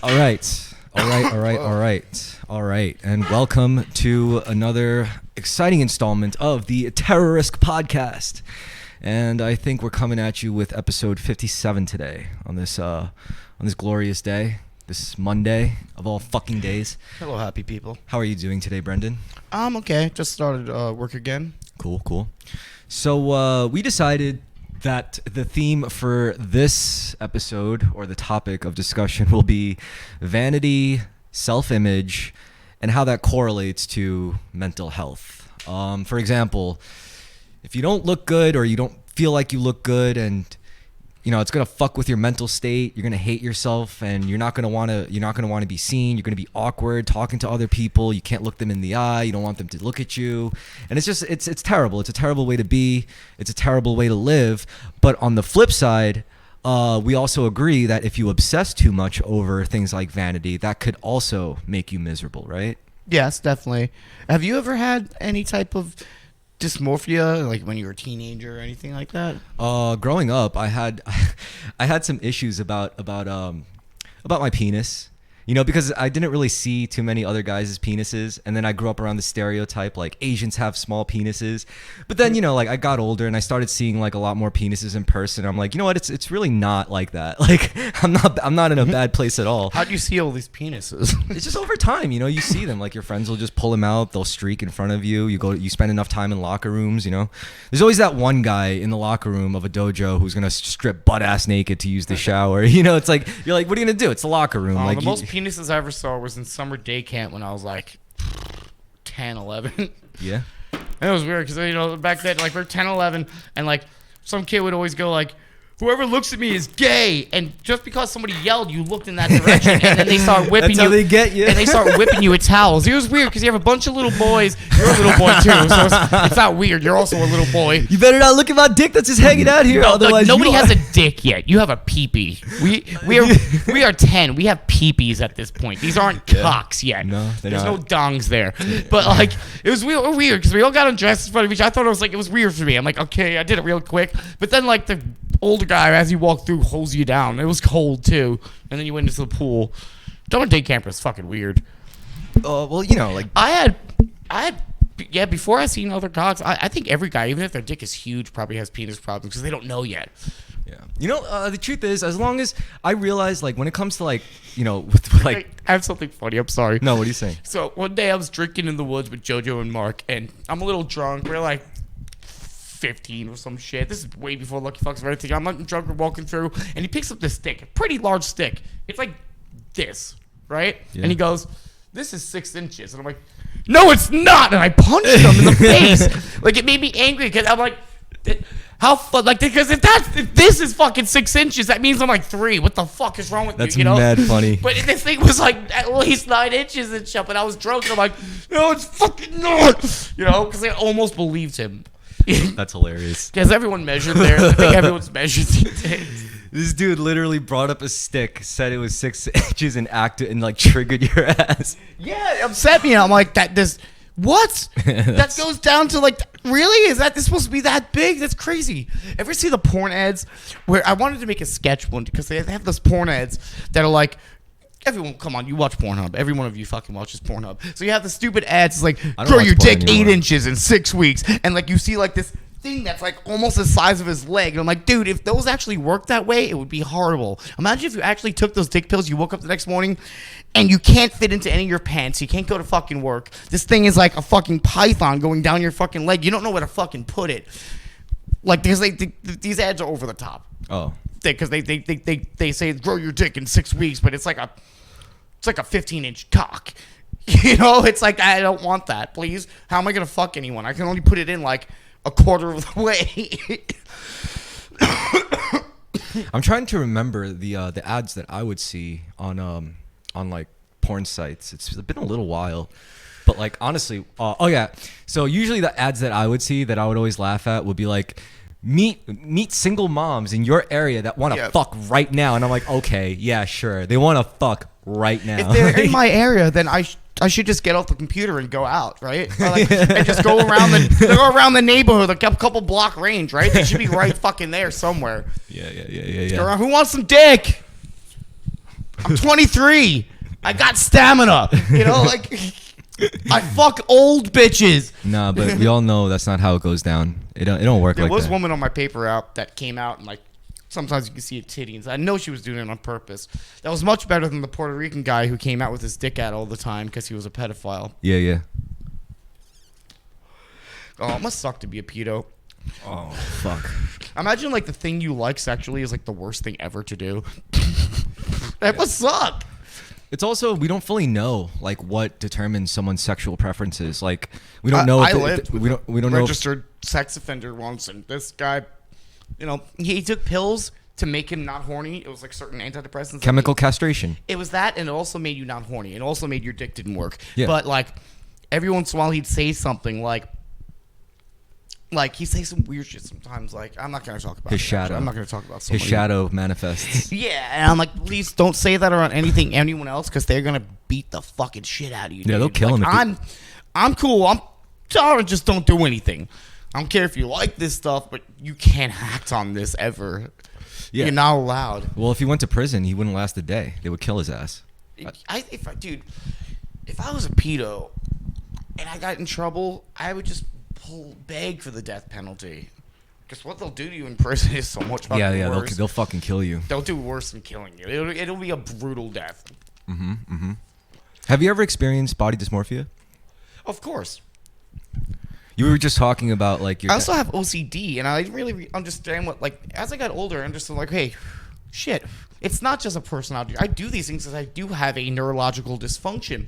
All right. And welcome to another exciting installment of the Terrorisk podcast. And I think we're coming at you with episode 57 today on this glorious day, this Monday of all fucking days. Hello, happy people. How are you doing today, Brendan? I'm okay. Just started work again. Cool. So we decided that the theme for this episode, or the topic of discussion, will be vanity, self-image, and how that correlates to mental health. For example, if you don't look good or you don't feel like you look good, and it's gonna fuck with your mental state, you're gonna hate yourself, and you're not gonna wanna be seen. You're gonna be awkward talking to other people. You can't look them in the eye. You don't want them to look at you, and it's terrible. It's a terrible way to be. It's a terrible way to live. But on the flip side, we also agree that if you obsess too much over things like vanity, that could also make you miserable, right? Yes, definitely. Have you ever had any type of dysmorphia, like when you were a teenager or anything like that? Growing up, I had some issues about my penis. Because I didn't really see too many other guys' penises, and then I grew up around the stereotype like Asians have small penises. But then I got older and I started seeing like a lot more penises in person. I'm like, you know what? It's really not like that. Like I'm not in a bad place at all. How do you see all these penises? It's just over time, you see them. Like your friends will just pull them out. They'll streak in front of you. You spend enough time in locker rooms. There's always that one guy in the locker room of a dojo who's gonna strip butt ass naked to use the shower. It's like you're like, what are you gonna do? It's the locker room. The most penises I ever saw was in summer day camp when I was like 10, 11. Yeah. And it was weird because, back then, like, we're 10, 11, and, like, some kid would always go, like, whoever looks at me is gay. And just because somebody yelled, you looked in that direction, and then they start whipping That's how they get you. And they start whipping you with towels. It was weird because you have a bunch of little boys. You're a little boy, too, so it's not weird. You're also a little boy. You better not look at my dick that's just hanging out here. No, otherwise, nobody has a dick yet. You have a peepee. We are 10. We have peepees at this point. These aren't cocks yet. No, there's no dongs there. But like, it was weird because we all got undressed in front of each other. I thought it was weird for me. I'm like, okay, I did it real quick. But then like the older guy, as you walk through, holds you down. It was cold too, and then you went into the pool. Summer day camper is fucking weird. Well, like I had. Yeah, before I seen other cocks, I think every guy, even if their dick is huge, probably has penis problems because they don't know yet. Yeah. The truth is, as long as I realize, like, when it comes to, like, with, like... I have something funny. I'm sorry. No, what are you saying? So, one day I was drinking in the woods with JoJo and Mark, and I'm a little drunk. We're, like, 15 or some shit. This is way before Lucky Fucks or anything. I'm drunk, we're walking through, and he picks up this stick, a pretty large stick. It's like this, right? Yeah. And he goes, this is 6 inches. And I'm like, no, it's not. And I punched him in the face. Like, it made me angry because I'm like, because if this is fucking 6 inches, that means I'm like 3. What the fuck is wrong with That's you? That's mad funny. But this thing was like at least 9 inches and shit. But I was drunk and I'm like, no, it's fucking not. Because I almost believed him. That's hilarious. Because everyone measured there. I think everyone's measured these days. This dude literally brought up a stick, said it was 6 inches, and acted and like triggered your ass. Yeah, it upset me. I'm like, what? That goes down to like, really? Is this supposed to be that big? That's crazy. Ever see the porn ads where I wanted to make a sketch one because they have those porn ads that are like, everyone, come on, you watch Pornhub. Every one of you fucking watches Pornhub. So you have the stupid ads, it's like, grow your dick 8 inches in 6 weeks. And like, you see like this thing that's like almost the size of his leg. And I'm like, dude, if those actually worked that way, it would be horrible. Imagine if you actually took those dick pills, you woke up the next morning, and you can't fit into any of your pants. You can't go to fucking work. This thing is like a fucking python going down your fucking leg. You don't know where to fucking put it. Like, because these ads are over the top. Oh. Because they say grow your dick in 6 weeks, but it's like a 15-inch cock. It's like, I don't want that, please. How am I going to fuck anyone? I can only put it in like a quarter of the way. I'm trying to remember the ads that I would see on like porn sites. It's been a little while, but like honestly, so usually the ads that I would see that I would always laugh at would be like, meet single moms in your area that want to fuck right now. And I'm like, okay, yeah, sure, they want to fuck right now. If they're in my area, then I I should just get off the computer and go out, right? And just go around the neighborhood, a couple block range, right? They should be right fucking there somewhere. Yeah. Who wants some dick? I'm 23. I got stamina. You know, like I fuck old bitches. Nah, but we all know that's not how it goes down. It don't work like that. There was a woman on my paper out that came out and like sometimes you can see a titties. I know she was doing it on purpose. That was much better than the Puerto Rican guy who came out with his dick out all the time because he was a pedophile. Yeah. Oh, it must suck to be a pedo. Oh, fuck. Imagine like the thing you like sexually is like the worst thing ever to do. That must suck. It's also, we don't fully know like what determines someone's sexual preferences. Like we don't know. I lived with we don't know. Registered sex offender once, and this guy, you know, he took pills to make him not horny. It was like certain antidepressants. Chemical castration. It was that, and it also made you not horny. It also made your dick didn't work. Yeah. But like every once in a while, he'd say something like he'd say some weird shit sometimes. Like I'm not gonna talk about his it, shadow. actually. I'm not gonna talk about his shadow manifests. Yeah, and I'm like, please don't say that around anyone else because they're gonna beat the fucking shit out of you. Yeah, dude. they'll kill like, him. I'm cool. I'm sorry. Just don't do anything. I don't care if you like this stuff, but you can't act on this ever. Yeah. You're not allowed. Well, if he went to prison, he wouldn't last a day. They would kill his ass. If I was a pedo and I got in trouble, I would just beg for the death penalty. Because what they'll do to you in prison is so much fucking worse. They'll fucking kill you. They'll do worse than killing you. It'll be a brutal death. Have you ever experienced body dysmorphia? Of course. You were just talking about like your. I also have OCD, and I didn't really understand what, like, as I got older, I understood, like, hey, shit, it's not just a personality. I do these things because I do have a neurological dysfunction.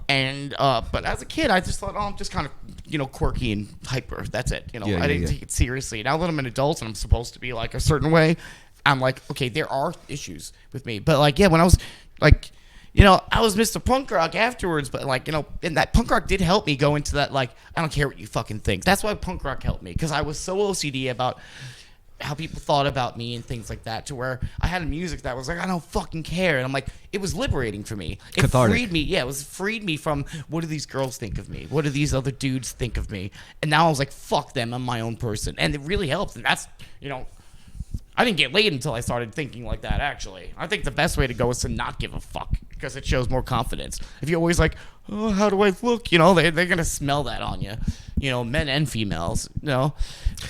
And, but as a kid, I just thought, oh, I'm just kind of, you know, quirky and hyper. That's it. You know, I didn't take it seriously. Now that I'm an adult and I'm supposed to be, like, a certain way, I'm like, okay, there are issues with me. But, like, yeah, when I was, like, you know, I was Mr. Punk Rock afterwards, but, like, you know, and that punk rock did help me go into that, like, I don't care what you fucking think. That's why punk rock helped me, because I was so OCD about how people thought about me and things like that, to where I had music that was like, I don't fucking care. And I'm like, it was liberating for me. It cathartic. freed me. Yeah, it was freed me from, what do these girls think of me? What do these other dudes think of me? And now I was like, fuck them, I'm my own person. And it really helped. And that's, you know, I didn't get laid until I started thinking like that, actually. I think the best way to go is to not give a fuck, because it shows more confidence. If you're always like, oh, how do I look? You know, they're going to smell that on you. You know, men and females, you know.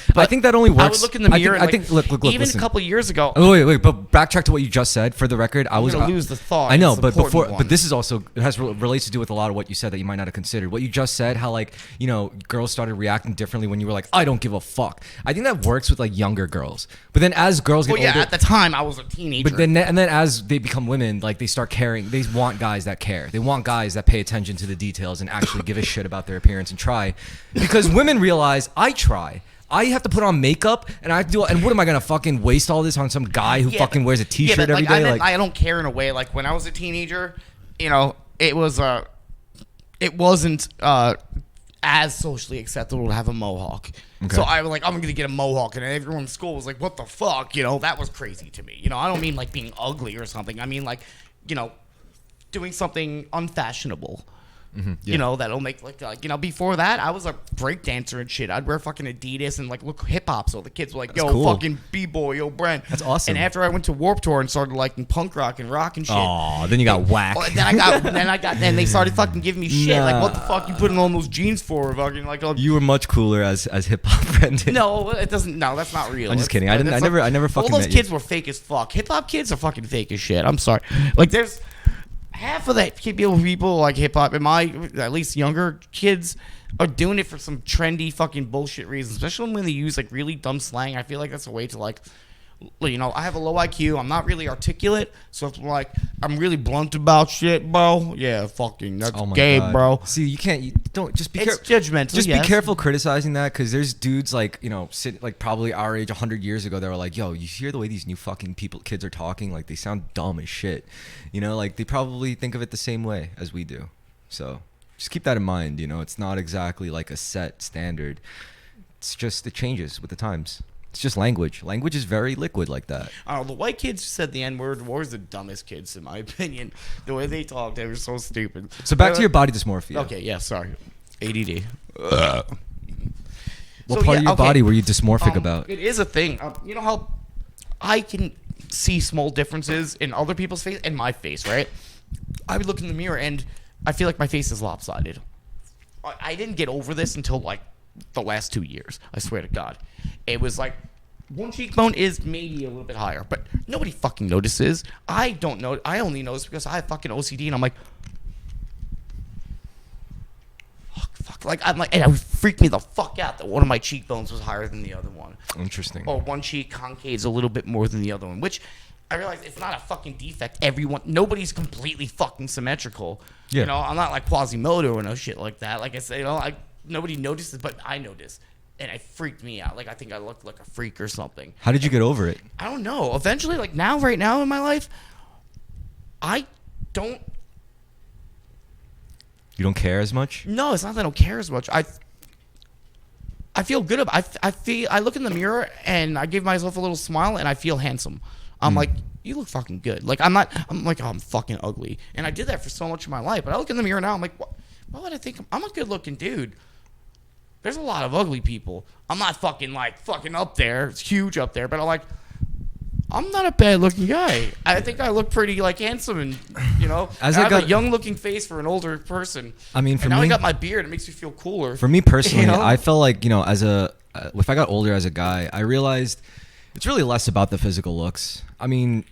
But I think that only works. I would look in the mirror I think look, even listen. a couple years ago. Oh, wait, but backtrack to what you just said. For the record, I was going to lose the thought. I know, It's but an important but one. this is also relates to do with a lot of what you said that you might not have considered. What you just said, how like, you know, girls started reacting differently when you were like, I don't give a fuck. I think that works with like younger girls. But then as girls get Well, yeah, older, at the time I was a teenager. but then as they become women, like they start caring. They want guys that care. They want guys that pay attention to the details and actually give a shit about their appearance and try. Because women realize I try. I have to put on makeup and I have to do. And what am I gonna fucking waste all this on some guy who fucking wears a t-shirt but, every day? I don't care in a way. Like when I was a teenager, you know, it wasn't as socially acceptable to have a mohawk. Okay. So I was like, I'm gonna get a mohawk, and everyone in school was like, what the fuck? You know, that was crazy to me. You know, I don't mean like being ugly or something. I mean like, you know, doing something unfashionable. You know, that'll make like you know, before that I was a break dancer and shit. I'd wear fucking Adidas and like look hip hop, so the kids were like, yo, cool. fucking b-boy, yo, Brent. That's awesome. And after I went to Warped Tour and started liking punk rock and rock and shit, Oh, then you got whacked. then they started fucking giving me shit. Like, what the fuck you putting on those jeans for? Fucking like, You were much cooler as hip hop friend. no, it doesn't. No, that's not real. I'm just kidding. I never fucking all those met you. kids were fake as fuck. Hip hop kids are fucking fake as shit. I'm sorry. Like, there's half of that people like hip hop, and my at least younger kids are doing it for some trendy fucking bullshit reasons. Especially when they use like really dumb slang. I feel like that's a way to like, you know, I have a low IQ. I'm not really articulate, so if like I'm really blunt about shit, bro. Yeah, fucking that's gay, God. bro. See, you can't. You don't just be It's careful. judgmental. Just yes. be careful criticizing that, because there's dudes like, you know, like probably our age 100 years ago that were like, yo, you hear the way these new fucking kids are talking? Like they sound dumb as shit. You know, like they probably think of it the same way as we do. So just keep that in mind. You know, it's not exactly like a set standard. It's just, it changes with the times. It's just language. Language is very liquid like that. I don't know. The white kids who said the N-word were the dumbest kids, in my opinion. The way they talked, they were so stupid. So back to your body dysmorphia. Okay, yeah, sorry. ADD. What part of your body were you dysmorphic about? It is a thing. You know how I can see small differences in other people's face and my face, right? I would look in the mirror and I feel like my face is lopsided. I didn't get over this until like the last 2 years. I swear to God. It was like one cheekbone is maybe a little bit higher, but nobody fucking notices. I don't know. I only notice because I have fucking OCD and I'm like, fuck. Like, I'm like, and it would freak me the fuck out that one of my cheekbones was higher than the other one. Interesting. Or one cheek concaves a little bit more than the other one, which I realize it's not a fucking defect. Nobody's completely fucking symmetrical. Yeah. You know, I'm not like Quasimodo or no shit like that. Like I say, you know, nobody notices, but I notice. And it freaked me out. Like, I think I looked like a freak or something. How did you get over it? I don't know. Eventually, like right now in my life, I don't. You don't care as much? No, it's not that I don't care as much. I feel good about. I look in the mirror and I give myself a little smile and I feel handsome. I'm like, you look fucking good. Like I'm like, oh, I'm fucking ugly. And I did that for so much of my life. But I look in the mirror now, I'm like, why would I think I'm a good looking dude? There's a lot of ugly people. I'm not fucking up there. It's huge up there, but I'm not a bad looking guy. I think I look pretty like handsome and, you know, I have a young looking face for an older person. I mean, for and now me, I got my beard. It makes me feel cooler. For me personally, You know? I felt like, you know, if I got older as a guy, I realized it's really less about the physical looks. I mean,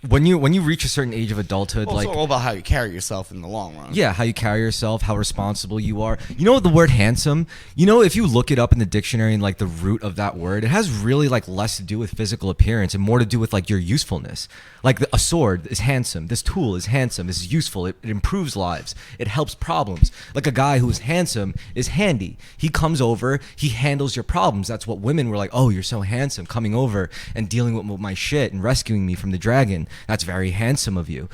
when you reach a certain age of adulthood, Well, it's all about how you carry yourself in the long run. Yeah, how you carry yourself, how responsible you are. You know the word handsome? You know, if you look it up in the dictionary and like the root of that word, it has really like less to do with physical appearance and more to do with like your usefulness. Like a sword is handsome. This tool is handsome. This is useful. It improves lives. It helps problems. Like a guy who is handsome is handy. He comes over, he handles your problems. That's what women were like, oh, you're so handsome, coming over and dealing with my shit and rescuing me from the dragon. That's very handsome of you.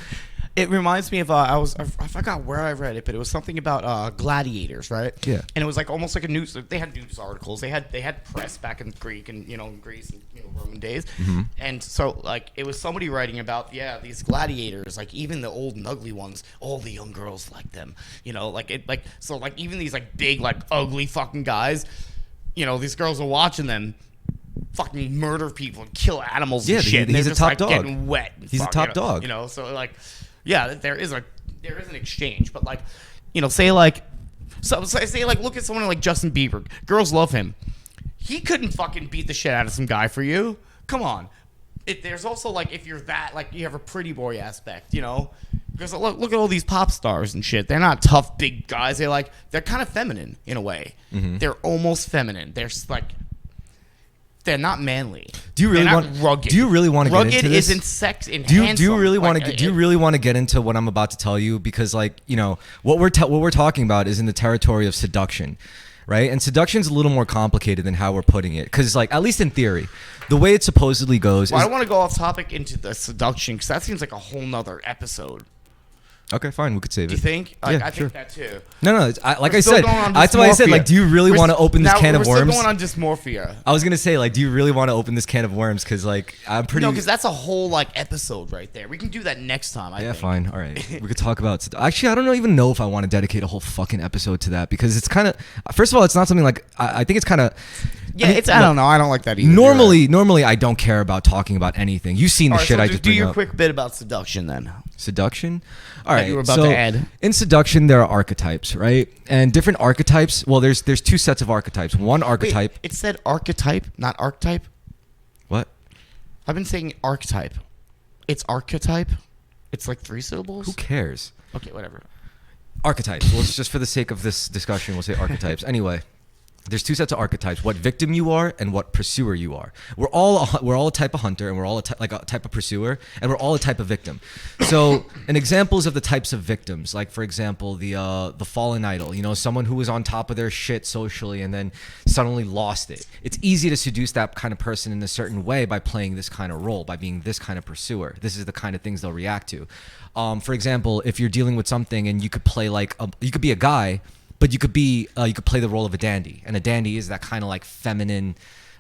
It reminds me of I forgot where I read it, but it was something about gladiators, right? Yeah. And it was like almost like a news. They had news articles. They had press back in Greek and in Greece and Roman days. Mm-hmm. And so like it was somebody writing about these gladiators, like even the old and ugly ones, all the young girls like them. So even these like big like ugly fucking guys, these girls are watching them fucking murder people and kill animals and shit. He's and a top like dog. Getting wet. He's a top dog. So like, yeah, there is an exchange, but like, say like look at someone like Justin Bieber. Girls love him. He couldn't fucking beat the shit out of some guy for you. Come on. There's also like if you're that like you have a pretty boy aspect, because look at all these pop stars and shit. They're not tough big guys. They're kind of feminine in a way. Mm-hmm. They're almost feminine. They're not manly. Do you really want rugged? Do you really want to get into this? Rugged isn't sex and do handsome. you really want to? Do you really want to get into what I'm about to tell you? Because what we're talking about is in the territory of seduction, right? And seduction's a little more complicated than how we're putting it. Because at least in theory, the way it supposedly goes. Well, I don't want to go off topic into the seduction because that seems like a whole nother episode. Okay, fine. We could save it. Do you think? Yeah, I sure. think that too. No. Like I said, that's why I said, like, do you really want to open this can of worms? We're still going on dysmorphia. I was gonna say, like, do you really want to open this can of worms? Because, like, I'm pretty. No, because that's a whole like episode right there. We can do that next time. I think. Fine. All right. We could talk about. Actually, I don't even know if I want to dedicate a whole fucking episode to that because it's kind of. First of all, it's not something like. I think it's kind of. Yeah, I don't know. I don't like that either. Normally, I don't care about talking about anything. You've seen the shit I just do bring your up. quick bit about seduction then. Seduction? All right. You were about to add. In seduction, there are archetypes, right? And different archetypes. Well, there's two sets of archetypes. One archetype. Wait, it said archetype, not archetype. What? I've been saying archetype. It's archetype. It's like 3 syllables. Who cares? Okay, whatever. Archetypes. Well, just for the sake of this discussion, we'll say archetypes. Anyway. There's 2 sets of archetypes: what victim you are and what pursuer you are. We're all a type of hunter, and we're all a type of pursuer, and we're all a type of victim. So, and examples of the types of victims, like for example, the fallen idol. Someone who was on top of their shit socially and then suddenly lost it. It's easy to seduce that kind of person in a certain way by playing this kind of role, by being this kind of pursuer. This is the kind of things they'll react to. For example, if you're dealing with something and you could play you could be a guy. But you could play the role of a dandy, and a dandy is that kind of like feminine,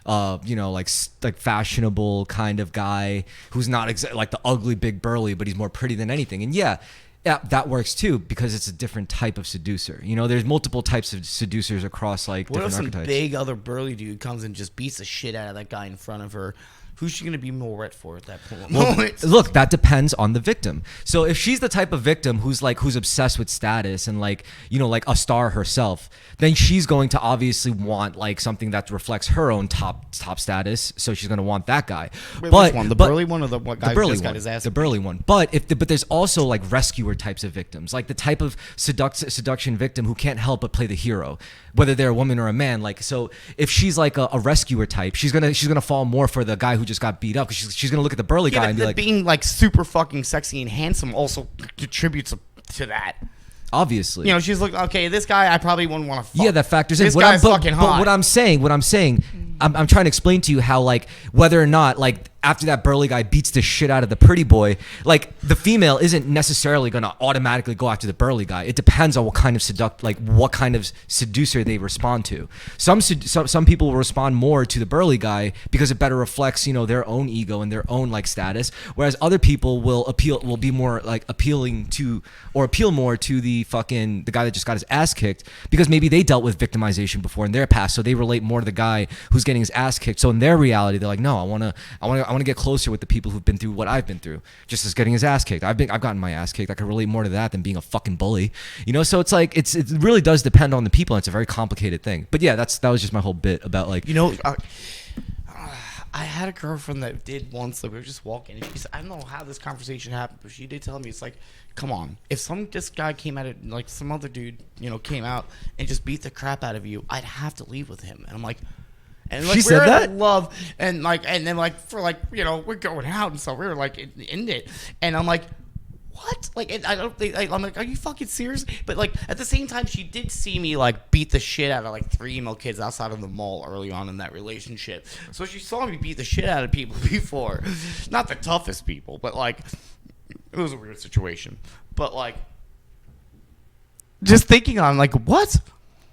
like fashionable kind of guy who's not like the ugly big burly, but he's more pretty than anything. And yeah, that works too because it's a different type of seducer. There's multiple types of seducers across like different archetypes. What if some big other burly dude comes and just beats the shit out of that guy in front of her? who's she gonna be more wet for at that point? Well, look, that depends on the victim. So if she's the type of victim who's obsessed with status and like a star herself, then she's going to obviously want like something that reflects her own top status. So she's going to want that guy. Wait, but which one? The burly one or the guy who just got his ass? The burly one. But there's also like rescuer types of victims, like the type of seduction victim who can't help but play the hero, whether they're a woman or a man. Like, so if she's like a rescuer type, she's gonna fall more for the guy who just got beat up, because she's gonna look at the burly guy and be like, being like super fucking sexy and handsome also contributes to that. Obviously, she's like, okay, this guy I probably wouldn't want to fuck. Yeah, that factors in. This guy's fucking hot. But what I'm saying, I'm trying to explain to you how, like, whether or not, like, after that burly guy beats the shit out of the pretty boy, like, the female isn't necessarily gonna automatically go after the burly guy. It depends on what kind of seducer they respond to. Some people will respond more to the burly guy because it better reflects, their own ego and their own like status, whereas other people will be more like appeal more to the guy that just got his ass kicked, because maybe they dealt with victimization before in their past, so they relate more to the guy who's getting his ass kicked. So in their reality, they're like, no, I want to get closer with the people who've been through what I've been through, just as getting his ass kicked. I've gotten my ass kicked. I can relate more to that than being a fucking bully, So it's like it really does depend on the people, and it's a very complicated thing. But yeah, that was just my whole bit about like I had a girlfriend that did once. Like, we were just walking, and she said, I don't know how this conversation happened, but she did tell me, it's like, come on, if this guy came at it, like some other dude, came out and just beat the crap out of you, I'd have to leave with him. And I'm like, and like, she said that? Love, and like, and then like for like, we're going out and stuff. We were like in it, and I'm like, what? Like, I don't think, I'm like, are you fucking serious? But like at the same time, she did see me like beat the shit out of like 3 emo kids outside of the mall early on in that relationship. So she saw me beat the shit out of people before, not the toughest people, but like it was a weird situation. But like, just thinking on like, what?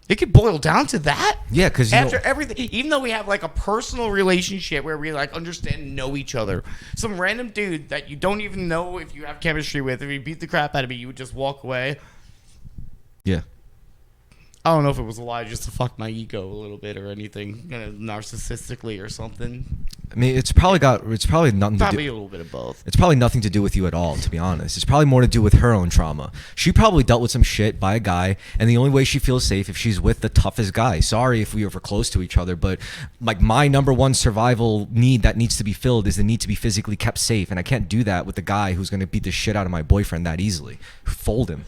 It could boil down to that. Yeah, because after everything, even though we have like a personal relationship where we like understand and know each other, some random dude that you don't even know if you have chemistry with, if he beat the crap out of me, you would just walk away. Yeah. I don't know if it was a lie just to fuck my ego a little bit or anything, narcissistically or something. I mean, it's probably nothing to do. Probably a little bit of both. It's probably nothing to do with you at all, to be honest. It's probably more to do with her own trauma. She probably dealt with some shit by a guy, and the only way she feels safe if she's with the toughest guy. Sorry if we were close to each other, but like my number one survival need that needs to be filled is the need to be physically kept safe, and I can't do that with the guy who's going to beat the shit out of my boyfriend that easily, fold him.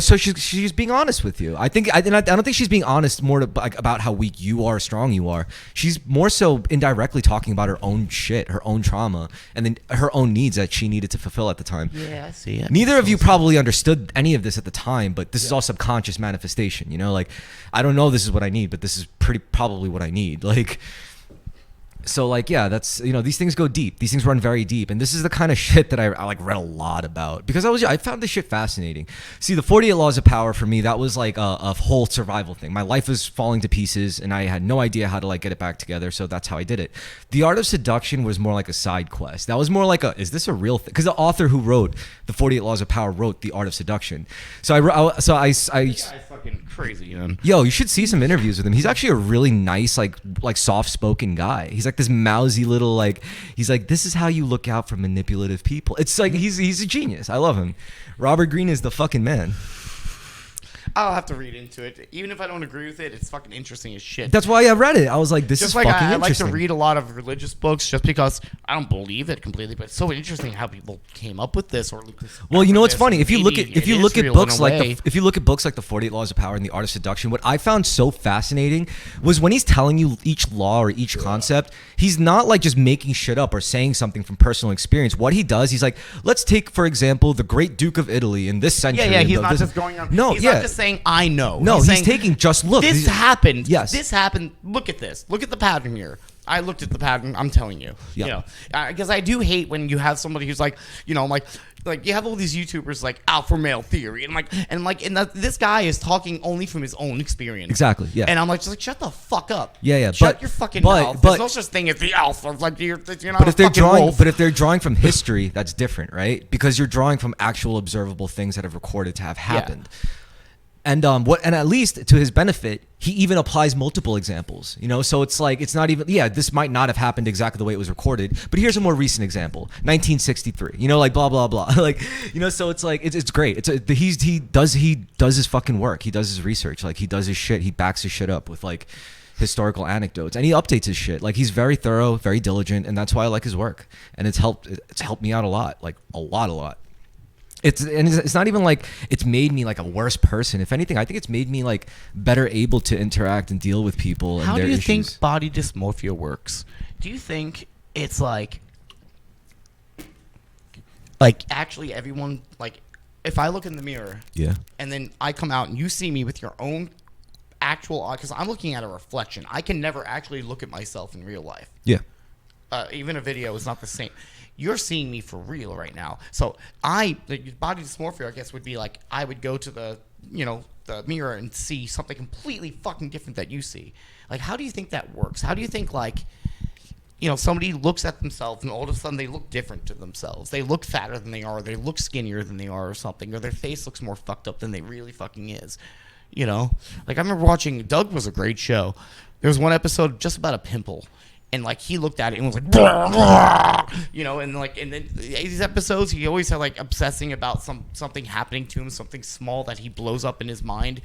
So she's being honest with you. I don't think she's being honest more about how weak you are, strong you are. She's more so indirectly talking about her own shit, her own trauma, and then her own needs that she needed to fulfill at the time. Yeah, I see it. Neither of you probably understood any of this at the time, but this is all subconscious manifestation. Like, I don't know this is what I need, but this is probably what I need. Like, so like, yeah, that's, these things go deep. These things run very deep. And this is the kind of shit that I like read a lot about, because I found this shit fascinating. See, the 48 Laws of Power for me, that was like a whole survival thing. My life was falling to pieces and I had no idea how to like get it back together. So that's how I did it. The Art of Seduction was more like a side quest. That was more like is this a real thing? Because the author who wrote the 48 Laws of Power wrote The Art of Seduction. So I fucking crazy, man. Yo, you should see some interviews with him. He's actually a really nice, like soft-spoken guy. He's like this mousy little, like, he's like, this is how you look out for manipulative people. It's like he's a genius. I love him. Robert Greene is the fucking man. I'll have to read into it. Even if I don't agree with it, it's fucking interesting as shit. That's why I read it. I was like, this just is like fucking I interesting. like to read a lot of religious books just because I don't believe it completely, but it's so interesting how people came up with this. Well, you know what's funny? If you look at books like the 48 Laws of Power and the Art of Seduction, what I found so fascinating was when he's telling you each law or each concept, he's not like just making shit up or saying something from personal experience. What he does, he's like, let's take, for example, the great Duke of Italy in this century. Yeah, he's not just going on. No, he's not just saying, I know. No, he's saying, taking just look. This happened. Yes. This happened. Look at this. Look at the pattern here. I looked at the pattern. I'm telling you. Yeah. Because I do hate when you have somebody who's like, like you have all these YouTubers like alpha male theory and this guy is talking only from his own experience. Exactly. Yeah. And I'm like, just like, shut the fuck up. Yeah. Shut your fucking mouth. There's no such thing as the alpha. Like you're not. But if they're wolf. drawing from history, that's different, right? Because you're drawing from actual observable things that have recorded to have happened. Yeah. And and at least to his benefit, he even applies multiple examples, you know? So it's like, it's not even, yeah, this might not have happened exactly the way it was recorded, but here's a more recent example, 1963, you know, like blah, blah, blah. Like, you know, so it's like, it's great. He does his fucking work. He does his research. Like he does his shit. He backs his shit up with like historical anecdotes, and he updates his shit. Like he's very thorough, very diligent, and that's why I like his work. And it's helped me out a lot, like a lot. It's not even like it's made me like a worse person. If anything, I think it's made me like better able to interact and deal with people and How their do you issues. think body dysmorphia works? Do you think it's like actually everyone, like if I look in the mirror, Yeah. and then I come out and you see me with your own actual eye, because I'm looking at a reflection. I can never actually look at myself in real life. Yeah. Even a video is not the same. You're seeing me for real right now. So the body dysmorphia, I guess, would be like I would go to the mirror and see something completely fucking different that you see. Like, how do you think that works? How do you think, like, somebody looks at themselves and all of a sudden they look different to themselves? They look fatter than they are. They look skinnier than they are or something. Or their face looks more fucked up than they really fucking is. Like I remember watching, Doug was a great show. There was one episode just about a pimple. And like he looked at it and was like, blah, blah, and then these episodes he always had like obsessing about something happening to him, something small that he blows up in his mind,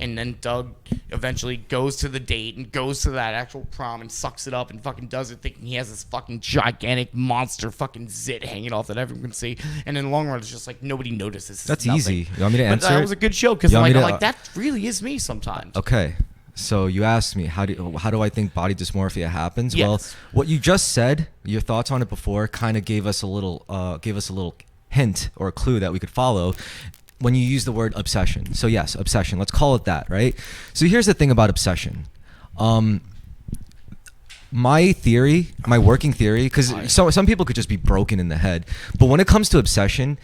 and then Doug eventually goes to the date and goes to that actual prom and sucks it up and fucking does it, thinking he has this fucking gigantic monster fucking zit hanging off that everyone can see, and in the long run it's just like nobody notices. That's nothing. easy. You want me to answer? But that was a good show because You want I'm me like, to- that really is me sometimes. Okay. So you asked me how do I think body dysmorphia happens? Yes. Well, what you just said, your thoughts on it before, kind of gave us a little hint or a clue that we could follow when you use the word obsession. So yes, obsession. Let's call it that, right? So here's the thing about obsession. My theory, my working theory, because some people could just be broken in the head, but when it comes to obsession,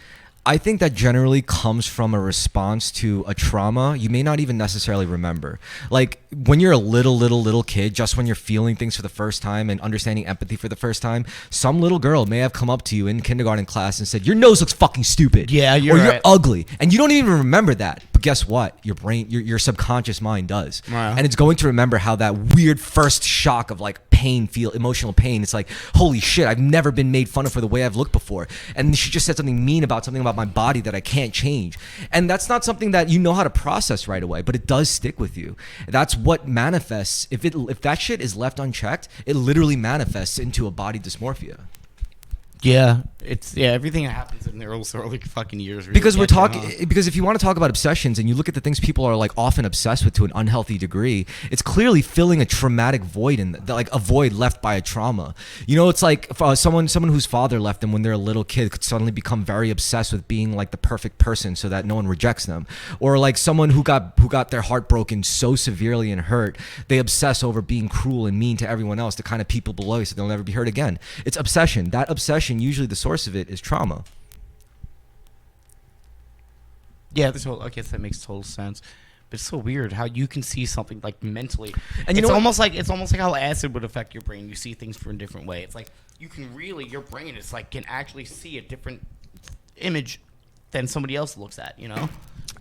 I think that generally comes from a response to a trauma you may not even necessarily remember. Like when you're a little kid, just when you're feeling things for the first time and understanding empathy for the first time, some little girl may have come up to you in kindergarten class and said, "Your nose looks fucking stupid." Yeah, or you're "You're right. ugly," and you don't even remember that. But guess what? Your brain, your subconscious mind does, Wow. and it's going to remember how that weird first shock of like emotional pain. It's like, holy shit, I've never been made fun of for the way I've looked before, and she just said something mean about something about my body that I can't change, and that's not something that you know how to process right away, but it does stick with you. That's what manifests. If that shit is left unchecked, it literally manifests into a body dysmorphia. Yeah, everything that happens in the early fucking years. Really Because we're gets you, talking. huh? Because if you want to talk about obsessions and you look at the things people are like often obsessed with to an unhealthy degree, it's clearly filling a traumatic void like a void left by a trauma. It's like someone whose father left them when they're a little kid could suddenly become very obsessed with being like the perfect person so that no one rejects them, or like someone who got their heart broken so severely and hurt they obsess over being cruel and mean to everyone else, the kind of people below you, so they'll never be hurt again. It's obsession. That obsession, usually the source of it is trauma. Yeah, I guess that makes total sense. But it's so weird how you can see something like mentally, And you it's know almost like how acid would affect your brain. You see things from a different way. It's like you can really, your brain is like can actually see a different image than somebody else looks at.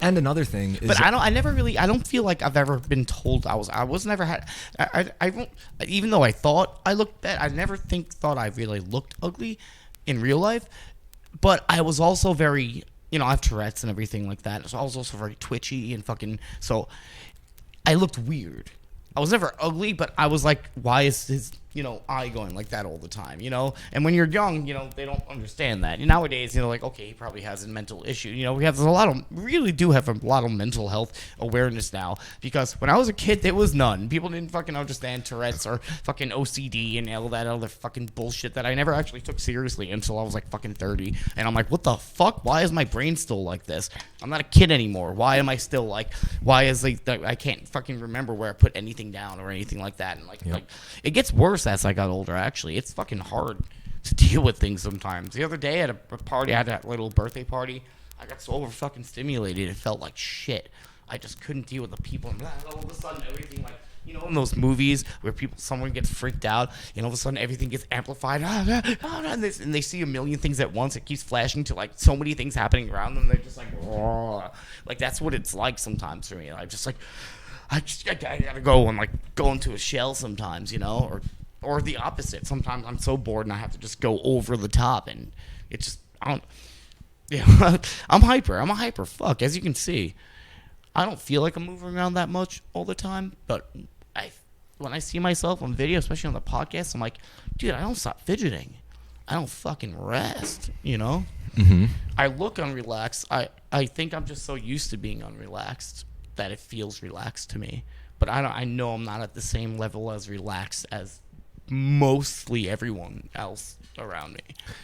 And another thing is, But I don't feel like I've ever been told I won't, even though I thought I looked bad, I never thought I really looked ugly in real life. But I was also very, I have Tourette's and everything like that. So I was also very twitchy and fucking, so I looked weird. I was never ugly, but I was like, why is his, eye going like that all the time, And when you're young, they don't understand that. And nowadays, like, okay, he probably has a mental issue. We really do have a lot of mental health awareness now, because when I was a kid, there was none. People didn't fucking understand Tourette's or fucking OCD and all that other fucking bullshit that I never actually took seriously until I was like fucking 30. And I'm like, what the fuck? Why is my brain still like this? I'm not a kid anymore. Why am I still like, why is like, I can't fucking remember where I put anything down or anything like that. And like it gets worse as I got older, actually. It's fucking hard to deal with things sometimes. The other day at a party, I had that little birthday party. I got so over fucking stimulated, it felt like shit. I just couldn't deal with the people. And all of a sudden, everything like, You know, in those movies where someone gets freaked out, and all of a sudden everything gets amplified, and they see a million things at once. It keeps flashing to like so many things happening around them. They're just like that's what it's like sometimes for me. I'm just like, I gotta go and like go into a shell sometimes, you know, or the opposite. Sometimes I'm so bored and I have to just go over the top, and it's just I don't. Yeah, I'm hyper. I'm a hyper fuck, as you can see. I don't feel like I'm moving around that much all the time, but when I see myself on video, especially on the podcast, I'm like, dude, I don't stop fidgeting. I don't fucking rest, you know? Mm-hmm. I look unrelaxed. I think I'm just so used to being unrelaxed that it feels relaxed to me. But I know I'm not at the same level as relaxed as mostly everyone else around me.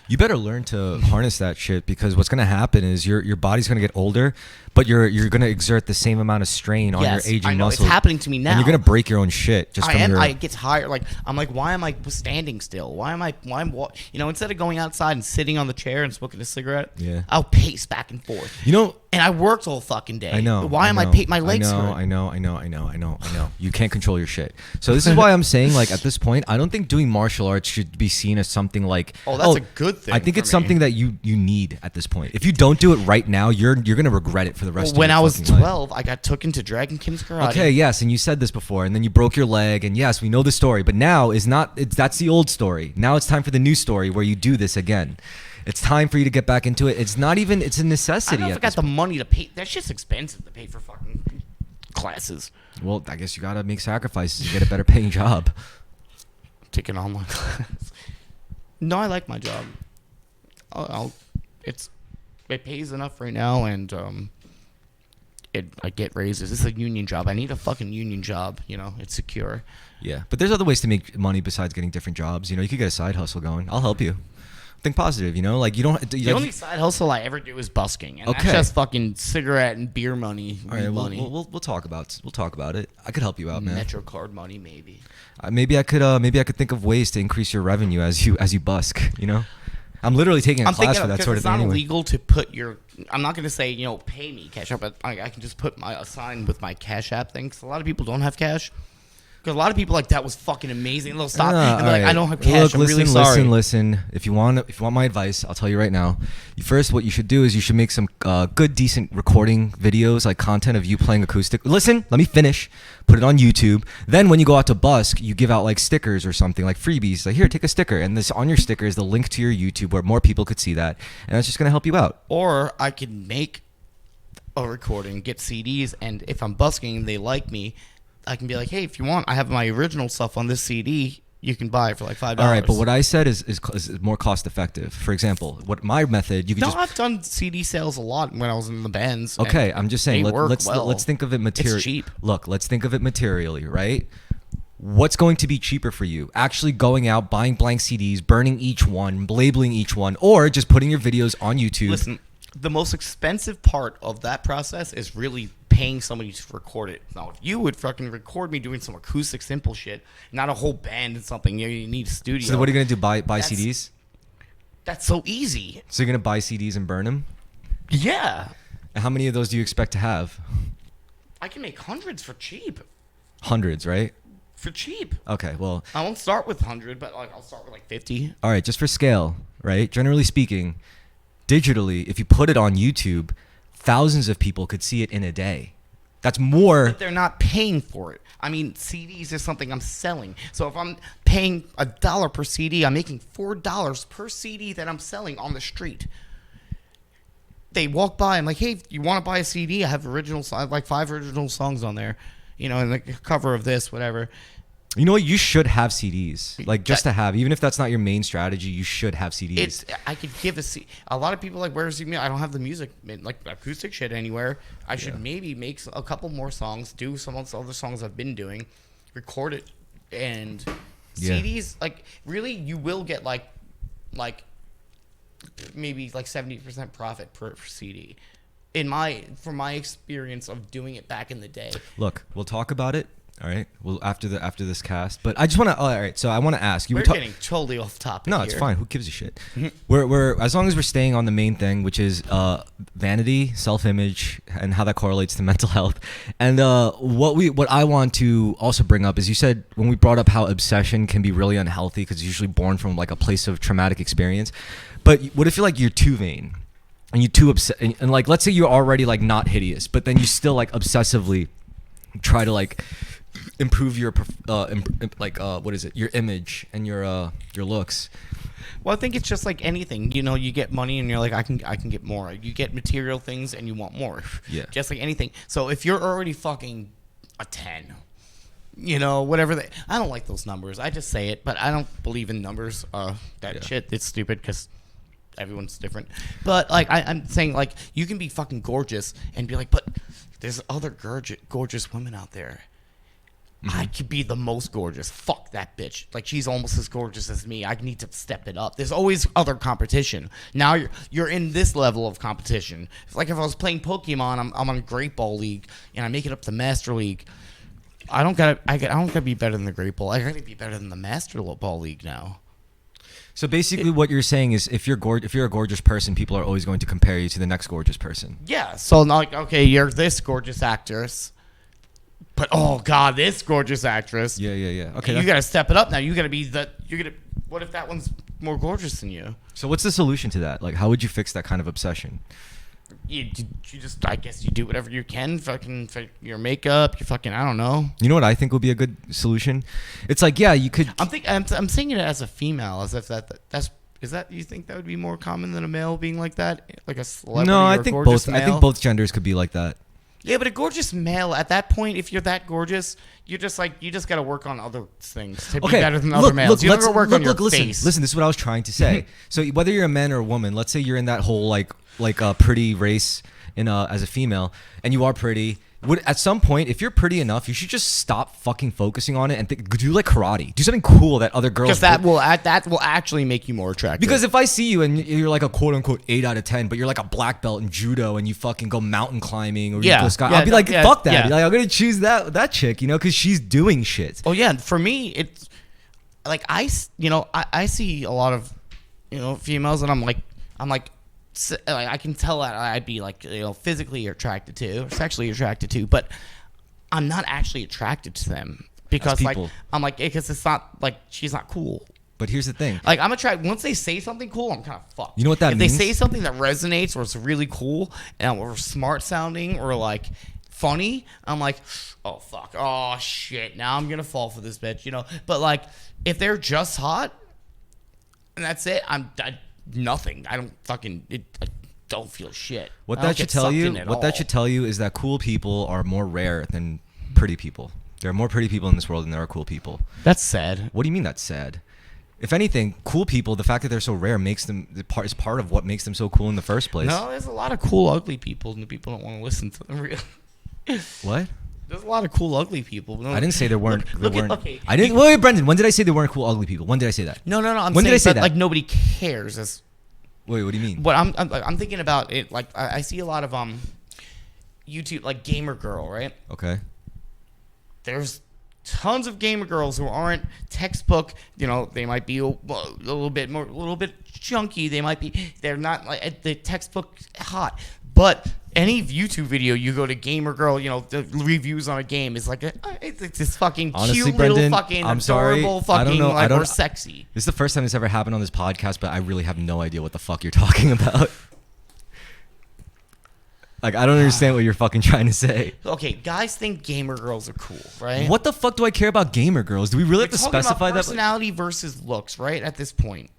You better learn to harness that shit, because what's gonna happen is your body's gonna get older, but you're gonna exert the same amount of strain on your aging I know, muscles. it's happening to me now. And you're gonna break your own shit just from your. I get tired. Like I'm like, why am I standing still? Why am you know, instead of going outside and sitting on the chair and smoking a cigarette, Yeah. I'll pace back and forth. You know. And I worked all fucking day. I know. Why am I my legs hurt? I know. You can't control your shit. So this is why I'm saying, like, at this point, I don't think doing martial arts should be seen as something like. Oh, that's a good thing. I think for it's me. something that you need at this point. If you don't do it right now, you're gonna regret it for the rest of your When I was fucking life. 12, I got took into Dragon King's karate. Okay, yes, and you said this before, and then you broke your leg, and yes, we know the story. But now that's the old story. Now it's time for the new story where you do this again. It's time for you to get back into it. It's not even. It's a necessity. I don't know if I got the money to pay. That shit's expensive to pay for fucking classes. Well, I guess you gotta make sacrifices to get a better paying job. Take an online class. No, I like my job. It pays enough right now, and I get raises. It's a union job. I need a fucking union job. You know, it's secure. Yeah, but there's other ways to make money besides getting different jobs. You know, you could get a side hustle going. I'll help you. Think positive, you know? Like, you don't... The only side hustle I ever do is busking. And Okay. that's just fucking cigarette and beer money. All right, money. we'll talk about it. I could help you out, man. Metro card money, maybe. Maybe I could think of ways to increase your revenue as you busk, you know? I'm literally taking a class for that sort of thing. It's not anyway. illegal to put your... I'm not going to say, you know, pay me cash app, but I can just put a sign with my Cash App thing. Because a lot of people don't have cash. Because a lot of people like, that was fucking amazing. They'll stop and be like, I don't have cash. Look, I'm really sorry. Listen. If you want my advice, I'll tell you right now. What you should do is you should make some good, decent recording videos, like content of you playing acoustic. Listen, let me finish. Put it on YouTube. Then when you go out to busk, you give out like stickers or something, like freebies. Like, here, take a sticker. And this on your sticker is the link to your YouTube where more people could see that. And that's just going to help you out. Or I could make a recording, get CDs, and if I'm busking and they like me, I can be like, hey, if you want, I have my original stuff on this CD. You can buy it for like $5. All right, but what I said is more cost effective. For example, what my method, you could just... I've done CD sales a lot when I was in the bands. Okay, I'm just saying, let's think of it materially. It's cheap. Look, let's think of it materially, right? What's going to be cheaper for you? Actually going out, buying blank CDs, burning each one, labeling each one, or just putting your videos on YouTube? Listen, the most expensive part of that process is really paying somebody to record it. Now, if you would fucking record me doing some acoustic simple shit, not a whole band and something, you need a studio. So what are you going to do, buy CDs? That's so easy. So you're going to buy CDs and burn them? Yeah. And how many of those do you expect to have? I can make hundreds for cheap. Hundreds, right? For cheap. Okay, well... I won't start with 100, but I'll start with like 50. All right, just for scale, right? Generally speaking, digitally, if you put it on YouTube, thousands of people could see it in a day. That's more. But they're not paying for it. I mean, CDs is something I'm selling. So if I'm paying $1 per CD, I'm making $4 per CD that I'm selling on the street. They walk by, I'm like, hey, you want to buy a CD? I have like 5 original songs on there, you know, and like a cover of this, whatever. You know what? You should have CDs, like just to have. Even if that's not your main strategy, you should have CDs. I could give a lot of people like, where's the music? I don't have the music, like acoustic shit anywhere. I should maybe make a couple more songs, do some of the other songs I've been doing, record it, and CDs. Like really, you will get like maybe like 70% profit per CD. From my experience of doing it back in the day. Look, we'll talk about it. All right. Well, after this cast, but I just want to. All right. So I want to ask you. We're getting totally off topic. No, here. it's fine. Who gives a shit? We're as long as we're staying on the main thing, which is vanity, self-image, and how that correlates to mental health. And what I want to also bring up is you said when we brought up how obsession can be really unhealthy because it's usually born from like a place of traumatic experience. But what if you're too vain and you too and like let's say you're already like not hideous, but then you still like obsessively try to like improve your what is it, your image and your looks. Well, I think it's just like anything. You get money and you're like, I can get more. You get material things and you want more. Yeah. Just like anything. So if you're already fucking a 10, whatever I don't like those numbers. I just say it, but I don't believe in numbers. Shit, it's stupid because everyone's different. But like I'm saying, like you can be fucking gorgeous and be like, but there's other gorgeous women out there. I could be the most gorgeous. Fuck that bitch. Like she's almost as gorgeous as me. I need to step it up. There's always other competition. Now you're in this level of competition. It's like if I was playing Pokemon, I'm on Great Ball League and I make it up to Master League. I don't gotta be better than the Great Ball. I gotta be better than the Master Ball League now. So basically, what you're saying is, if you're a gorgeous person, people are always going to compare you to the next gorgeous person. Yeah. So like, okay, you're this gorgeous actress. But oh god, this gorgeous actress. Yeah. Okay, you gotta step it up now. You gotta be what if that one's more gorgeous than you? So what's the solution to that? Like, how would you fix that kind of obsession? You just, I guess you do whatever you can. Fucking your makeup. You fucking, I don't know. You know what I think would be a good solution? It's like, yeah, you could. I'm saying it as a female, as if that's. Is that, you think that would be more common than a male being like that, like a celebrity? No, I or think gorgeous both. Male? I think both genders could be like that. Yeah, but a gorgeous male, at that point, if you're that gorgeous, you just got to work on other things to be better than other males. You don't work on your face. Listen, this is what I was trying to say. So whether you're a man or a woman, let's say you're in that whole like pretty race as a female, and you are pretty. At some point, if you're pretty enough, you should just stop fucking focusing on it and do like karate. Do something cool that other girls. Because that will actually make you more attractive. Because if I see you and you're like a quote unquote 8 out of 10, but you're like a black belt in judo and you fucking go mountain climbing or you go sky, I'll be like, fuck that. Like, I'm gonna choose that chick, because she's doing shit. Oh yeah, for me, it's like I see a lot of females, and I'm like. I can tell that I'd be like physically attracted to, or sexually attracted to, but I'm not actually attracted to them because because it's not like she's not cool. But here's the thing. Like I'm attracted once they say something cool, I'm kind of fucked. You know what that means? If they say something that resonates or it's really cool or smart sounding or like funny, I'm like, oh fuck, oh shit, now I'm gonna fall for this bitch, But like if they're just hot and that's it, nothing. I don't feel shit. What that should tell you is that cool people are more rare than pretty people. There are more pretty people in this world than there are cool people. That's sad. What do you mean that's sad? If anything, cool people, the fact that they're so rare is part of what makes them so cool in the first place. No, there's a lot of cool ugly people, and the people don't want to listen to them. Really. What? There's a lot of cool ugly people. No, I didn't say there weren't. Okay. I didn't. Wait, Brendan. When did I say there weren't cool ugly people? When did I say that? No. When did I say that? Like nobody cares. Wait, what do you mean? But I'm thinking about it. Like I see a lot of YouTube, like gamer girl, right? Okay. There's tons of gamer girls who aren't textbook. They might be a little bit chunky. They're not like the textbook hot. But any YouTube video you go to gamer girl, the reviews on a game is like it's this fucking honestly, cute Brendan, little fucking I'm adorable sorry. fucking or sexy. This is the first time this ever happened on this podcast, but I really have no idea what the fuck you're talking about. Like, I don't understand what you're fucking trying to say. Okay, guys think gamer girls are cool, right? What the fuck do I care about gamer girls? Do we really have to specify that? Personality versus looks, right? At this point.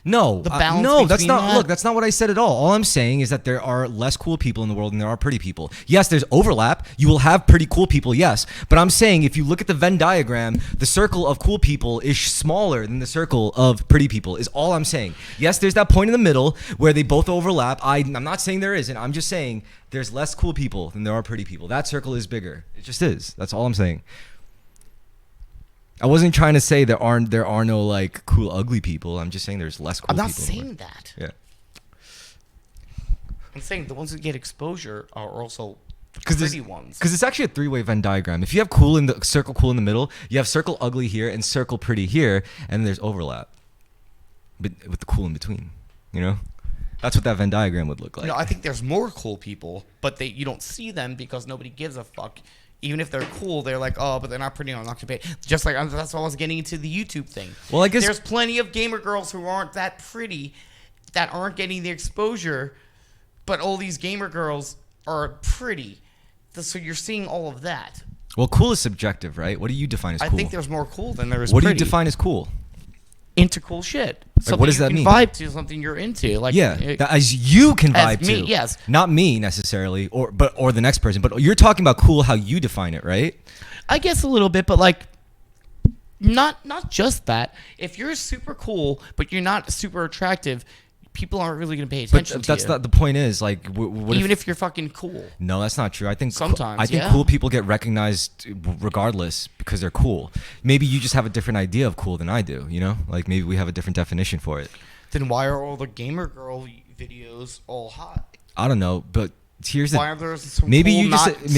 No, that's not. That? Look, that's not what I said at all. All I'm saying is that there are less cool people in the world than there are pretty people. Yes, there's overlap. You will have pretty cool people, yes. But I'm saying if you look at the Venn diagram, the circle of cool people is smaller than the circle of pretty people. Is all I'm saying. Yes, there's that point in the middle where they both overlap. I'm not saying there isn't. I'm just saying there's less cool people than there are pretty people. That circle is bigger. It just is. That's all I'm saying. I wasn't trying to say there are no like cool ugly people. I'm just saying there's less cool people. I'm not saying that. Yeah. I'm saying the ones who get exposure are also pretty ones. Because it's actually a three-way Venn diagram. If you have cool in the circle, cool in the middle, you have circle ugly here and circle pretty here, and there's overlap, but with the cool in between. You know, that's what that Venn diagram would look like. No, I think there's more cool people, but you don't see them because nobody gives a fuck. Even if they're cool, they're like, oh, but they're not pretty. I'm not gonna pay. Just like that's why I was getting into the YouTube thing. Well, I guess there's plenty of gamer girls who aren't that pretty, that aren't getting the exposure, but all these gamer girls are pretty. So you're seeing all of that. Well, cool is subjective, right? What do you define as cool? I think there's more cool than there is What pretty. do you define as cool? Into cool shit. Like, what does that mean? Vibe to something you're into. Like as you can vibe as me, to. yes. Not me necessarily, or the next person. But you're talking about cool how you define it, right? I guess a little bit, but like not just that. If you're super cool, but you're not super attractive, people aren't really going to pay attention to you. That's not the point. Is like even if you're fucking cool. No, that's not true. I think sometimes I think cool people get recognized regardless because they're cool. Maybe you just have a different idea of cool than I do. You know, like maybe we have a different definition for it. Then why are all the gamer girl videos all hot? I don't know, but here's why are there some maybe cool, you just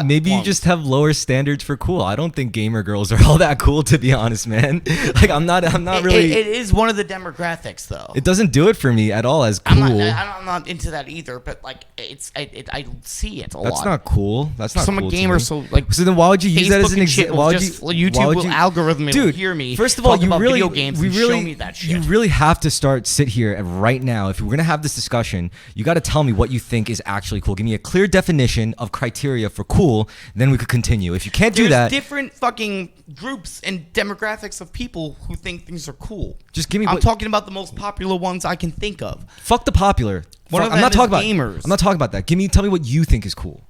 maybe you just have lower standards for cool. I don't think gamer girls are all that cool, to be honest, man. Like I'm not really. It is one of the demographics, though. It doesn't do it for me at all as cool. I'm not into that either, but like I see it a lot. That's not cool. That's not. Some cool gamer, so like. So then why would you use that as an example? YouTube will algorithm it will hear me. First of all, you really, video games and show me that shit. You really have to sit here and right now. If we're gonna have this discussion, you got to tell me what you think is actually cool. Give me a clear definition of criteria for cool, then we could continue. If you can't do that, there's different fucking groups and demographics of people who think things are cool. Just give me. I'm talking about the most popular ones I can think of. Fuck the popular. I'm not talking about gamers. I'm not talking about that. Tell me what you think is cool.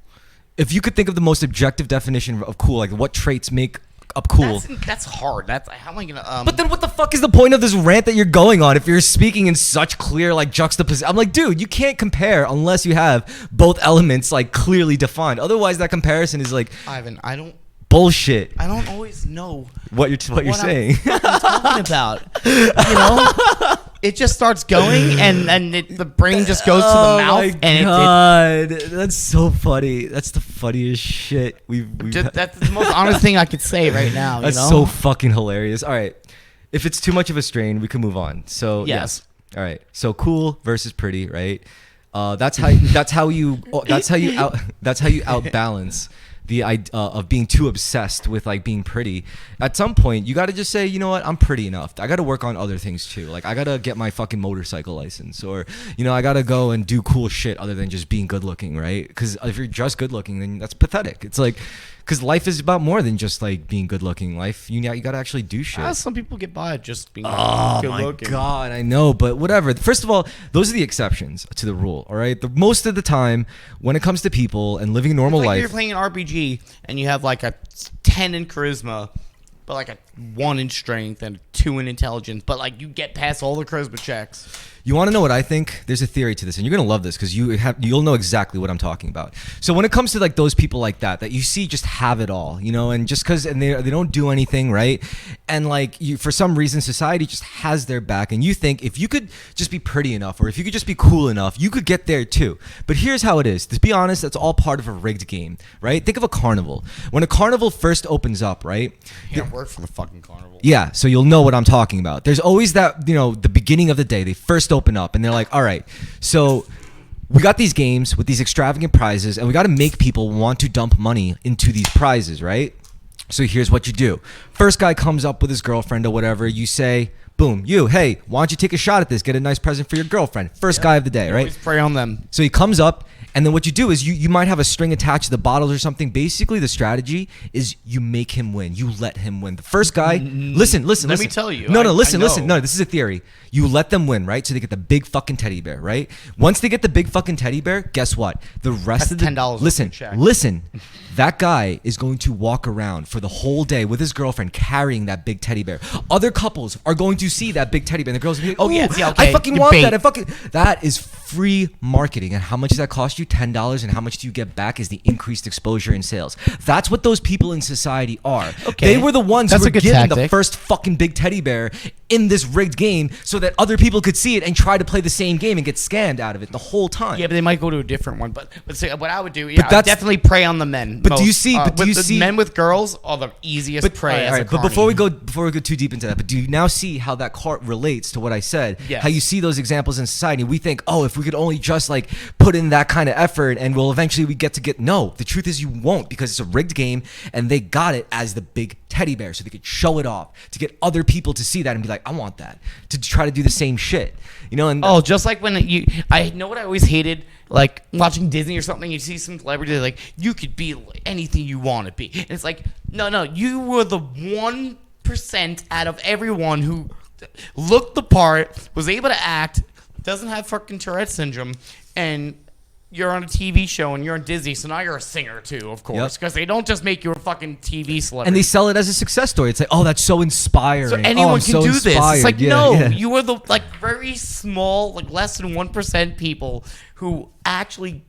If you could think of the most objective definition of cool, like what traits make up cool. That's hard. How am I gonna? But then, what the fuck is the point of this rant that you're going on if you're speaking in such clear like juxtaposition? I'm like, dude, you can't compare unless you have both elements like clearly defined. Otherwise, that comparison is like Ivan. I don't. Bullshit. I don't always know what you're saying. I'm talking about. You know, it just starts going, and the brain just goes to the mouth. Oh my god, that's so funny. That's the funniest shit that's the most honest thing I could say right now. That's so fucking hilarious. All right, if it's too much of a strain, we can move on. So yes. All right. So cool versus pretty, right? That's how you outbalance the idea of being too obsessed with like being pretty. At some point you got to just say, you know what, I'm pretty enough. I got to work on other things too. Like I got to get my fucking motorcycle license, or you know, I got to go and do cool shit other than just being good looking, right? Because if you're just good looking, then that's pathetic. It's like, because life is about more than just like being good looking. Life, you got to actually do shit. Some people get by just being good looking. Oh my god, I know, but whatever. First of all, those are the exceptions to the rule. All right, most of the time when it comes to people and living a normal life, you're playing an RPG and you have like a 10 in charisma, but like a 1 in strength and a 2 in intelligence, but like you get past all the charisma checks. You want to know what I think? There's a theory to this, and you're gonna love this because you'll know exactly what I'm talking about. So when it comes to like those people like that you see just have it all, you know, and just because they don't do anything, right? And like for some reason society just has their back, and you think if you could just be pretty enough, or if you could just be cool enough, you could get there too. But here's how it is. To be honest, that's all part of a rigged game, right? Think of a carnival. When a carnival first opens up, right? You don't work for the fucking carnival. Yeah, so you'll know what I'm talking about. There's always that, you know, the beginning of the day, they first open up and they're like, all right, so we got these games with these extravagant prizes and we got to make people want to dump money into these prizes, right? So here's what you do. First guy comes up with his girlfriend or whatever, you say, boom, hey, why don't you take a shot at this? Get a nice present for your girlfriend. First guy of the day, right? Always prey on them. So he comes up, and then what you do is you might have a string attached to the bottles or something. Basically, the strategy is you make him win. You let him win. The first guy, listen. Let me tell you. Listen. No, this is a theory. You let them win, right? So they get the big fucking teddy bear, right? Once they get the big fucking teddy bear, guess what? The rest of the $10. Listen. That guy is going to walk around for the whole day with his girlfriend carrying that big teddy bear. Other couples are going to see that big teddy bear, and the girls will be like, "Oh yeah, okay. I fucking want that. That is free marketing. And how much does that cost you? $10. And how much do you get back is the increased exposure in sales. That's what those people in society are. Okay. They were the ones who were given the first fucking big teddy bear in this rigged game so that other people could see it and try to play the same game and get scammed out of it the whole time. Yeah, but they might go to a different one. But say, what I would do, But I would that's- definitely prey on the men. But do you see- but do you the see- men with girls are the easiest prey? All as right, a but before we carny. go too deep into that, but do you now see how that cart relates to what I said? Yes. How you see those examples in society? We think, oh, if we could only just like put in that kind of effort, and we'll eventually we get. No, the truth is you won't, because it's a rigged game, and they got it as the big teddy bear so they could show it off to get other people to see that and be like, I want that, to try to do the same shit, you know? And Just like when I know what I always hated, like watching Disney or something, you see some celebrity like, you could be anything you want to be. And it's like, no, you were the 1% out of everyone who looked the part, was able to act, doesn't have fucking Tourette syndrome, and you're on a TV show and you're on Disney, so now you're a singer too, of course, because they don't just make you a fucking TV celebrity. and they sell it as a success story. It's like, oh, that's so inspiring. So Oh, anyone I'm can so do this. inspired. It's like, Yeah, no, yeah. you were the like very small, like less than 1% people who actually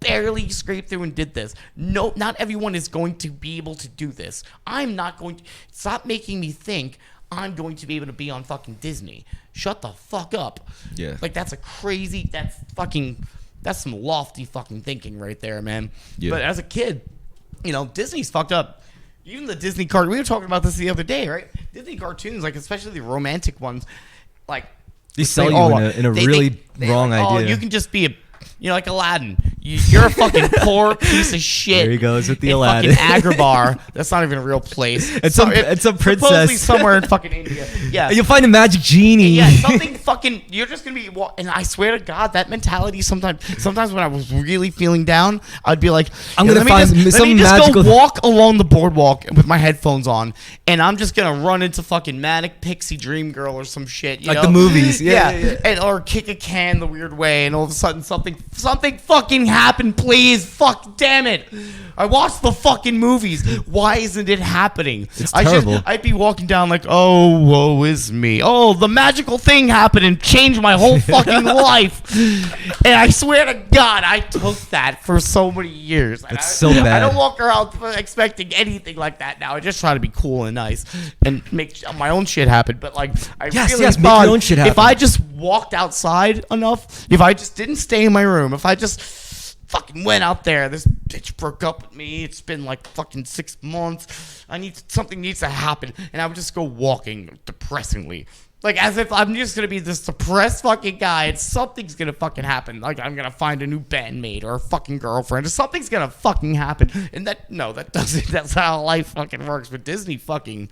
barely scraped through and did this. No, not everyone is going to be able to do this. I'm not going to. Stop making me think I'm going to be able to be on fucking Disney. Shut the fuck up. Yeah. Like that's some lofty fucking thinking right there, man. Yeah. But as a kid, Disney's fucked up. Even the Disney card, we were talking about this the other day, right? Disney cartoons, like especially the romantic ones, like They sell you in a really wrong like, idea. Oh, you can just be like Aladdin. You're a fucking poor piece of shit. There he goes with the in Aladdin. fucking Agrabah. That's not even a real place. It's some supposedly princess. somewhere in fucking India. Yeah. And you'll find a magic genie. Yeah, something fucking. You're just gonna be. And I swear to God, that mentality. Sometimes when I was really feeling down, I'd be like, I'm gonna let me find just, some let me just magical- go walk along the boardwalk with my headphones on, and I'm just gonna run into fucking Manic Pixie Dream Girl or some shit. You Like know? the movies. Yeah. And or kick a can the weird way, and all of a sudden something fucking happened. Please, fuck, damn it! I watched the fucking movies. Why isn't it happening? It's terrible. I'd be walking down like, oh, woe is me. Oh, the magical thing happened and changed my whole fucking life. And I swear to God, I took that for so many years. It's so bad. I don't walk around expecting anything like that now. I just try to be cool and nice and make my own shit happen. But like, Yes, really make your thought own shit if happen. I just walked outside enough, if I just didn't stay in my room, if I just fucking went out there, this bitch broke up with me, it's been like fucking 6 months, something needs to happen, and I would just go walking depressingly, like as if I'm just gonna be this depressed fucking guy and something's gonna fucking happen, like I'm gonna find a new bandmate or a fucking girlfriend or something's gonna fucking happen. And that doesn't, that's how life fucking works. But Disney fucking,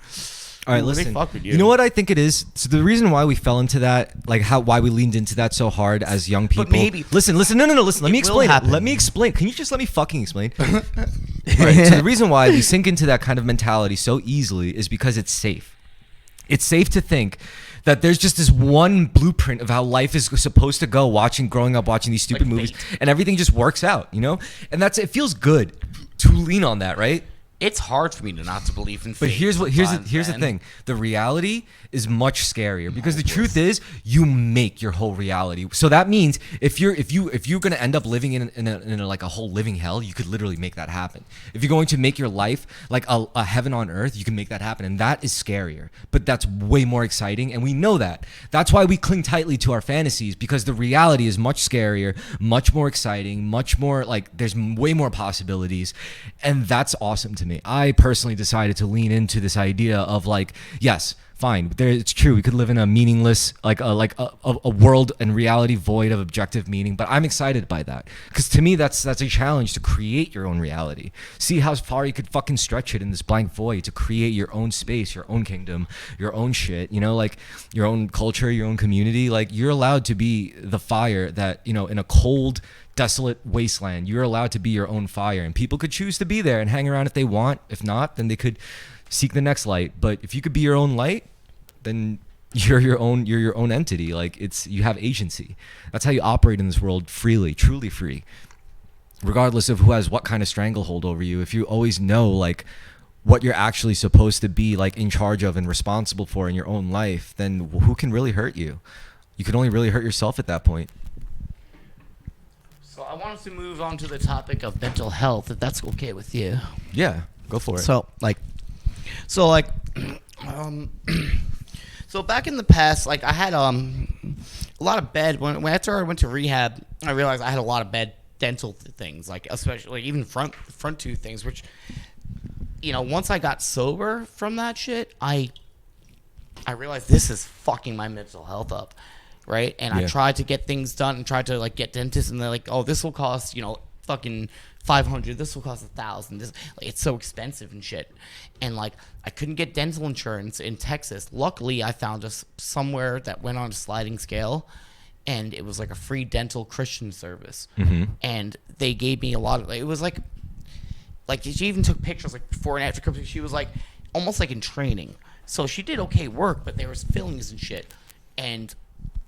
All right, ooh, they listen. fuck with you. You know what I think it is? So the reason why we fell into that, like why we leaned into that so hard as young people. maybe- Listen. No. Listen. Let me It will explain. happen. Let me explain. Can you just let me fucking explain? All right. So the reason why we sink into that kind of mentality so easily is because it's safe. It's safe to think that there's just this one blueprint of how life is supposed to go, growing up watching these stupid Like movies, fate. and everything just works out, you know? And it feels good to lean on that, right? It's hard for me not to believe in fate. But here's sometimes, the man. thing. The reality is much scarier because the truth is you make your whole reality. So that means if you're gonna end up living in a like a whole living hell, you could literally make that happen. If you're going to make your life like a heaven on earth, you can make that happen, and that is scarier. But that's way more exciting, and we know that. That's why we cling tightly to our fantasies, because the reality is much scarier, much more exciting, much more like there's way more possibilities, and that's awesome to me. I personally decided to lean into this idea of like, yes, fine, it's true, we could live in a meaningless, like a world and reality void of objective meaning, but I'm excited by that, because to me that's a challenge to create your own reality. See how far you could fucking stretch it in this blank void to create your own space, your own kingdom, your own shit, you know, like your own culture, your own community. Like you're allowed to be the fire that, you know, in a cold, desolate wasteland, you're allowed to be your own fire, and people could choose to be there and hang around if they want. If not, then they could seek the next light. But if you could be your own light, then you're your own entity. Like you have agency. That's how you operate in this world, freely, truly free, regardless of who has what kind of stranglehold over you. If you always know like what you're actually supposed to be like in charge of and responsible for in your own life, then who can really hurt you? You can only really hurt yourself at that point. So I want us to move on to the topic of mental health, if that's okay with you. Yeah, go for it. So So back in the past, like I had a lot of bad when after I went to rehab, I realized I had a lot of bad dental things, like especially even front tooth things, which once I got sober from that shit, I realized this is fucking my mental health up, right? And I tried to get things done and tried to like get dentists, and they're like, oh, this will cost fucking $500. This will cost $1,000. This it's so expensive and shit. And like I couldn't get dental insurance in Texas. Luckily, I found us somewhere that went on a sliding scale, and it was like a free dental Christian service. And they gave me a lot of. It was like she even took pictures like before and after. She was like almost like in training. So she did okay work, but there was fillings and shit. And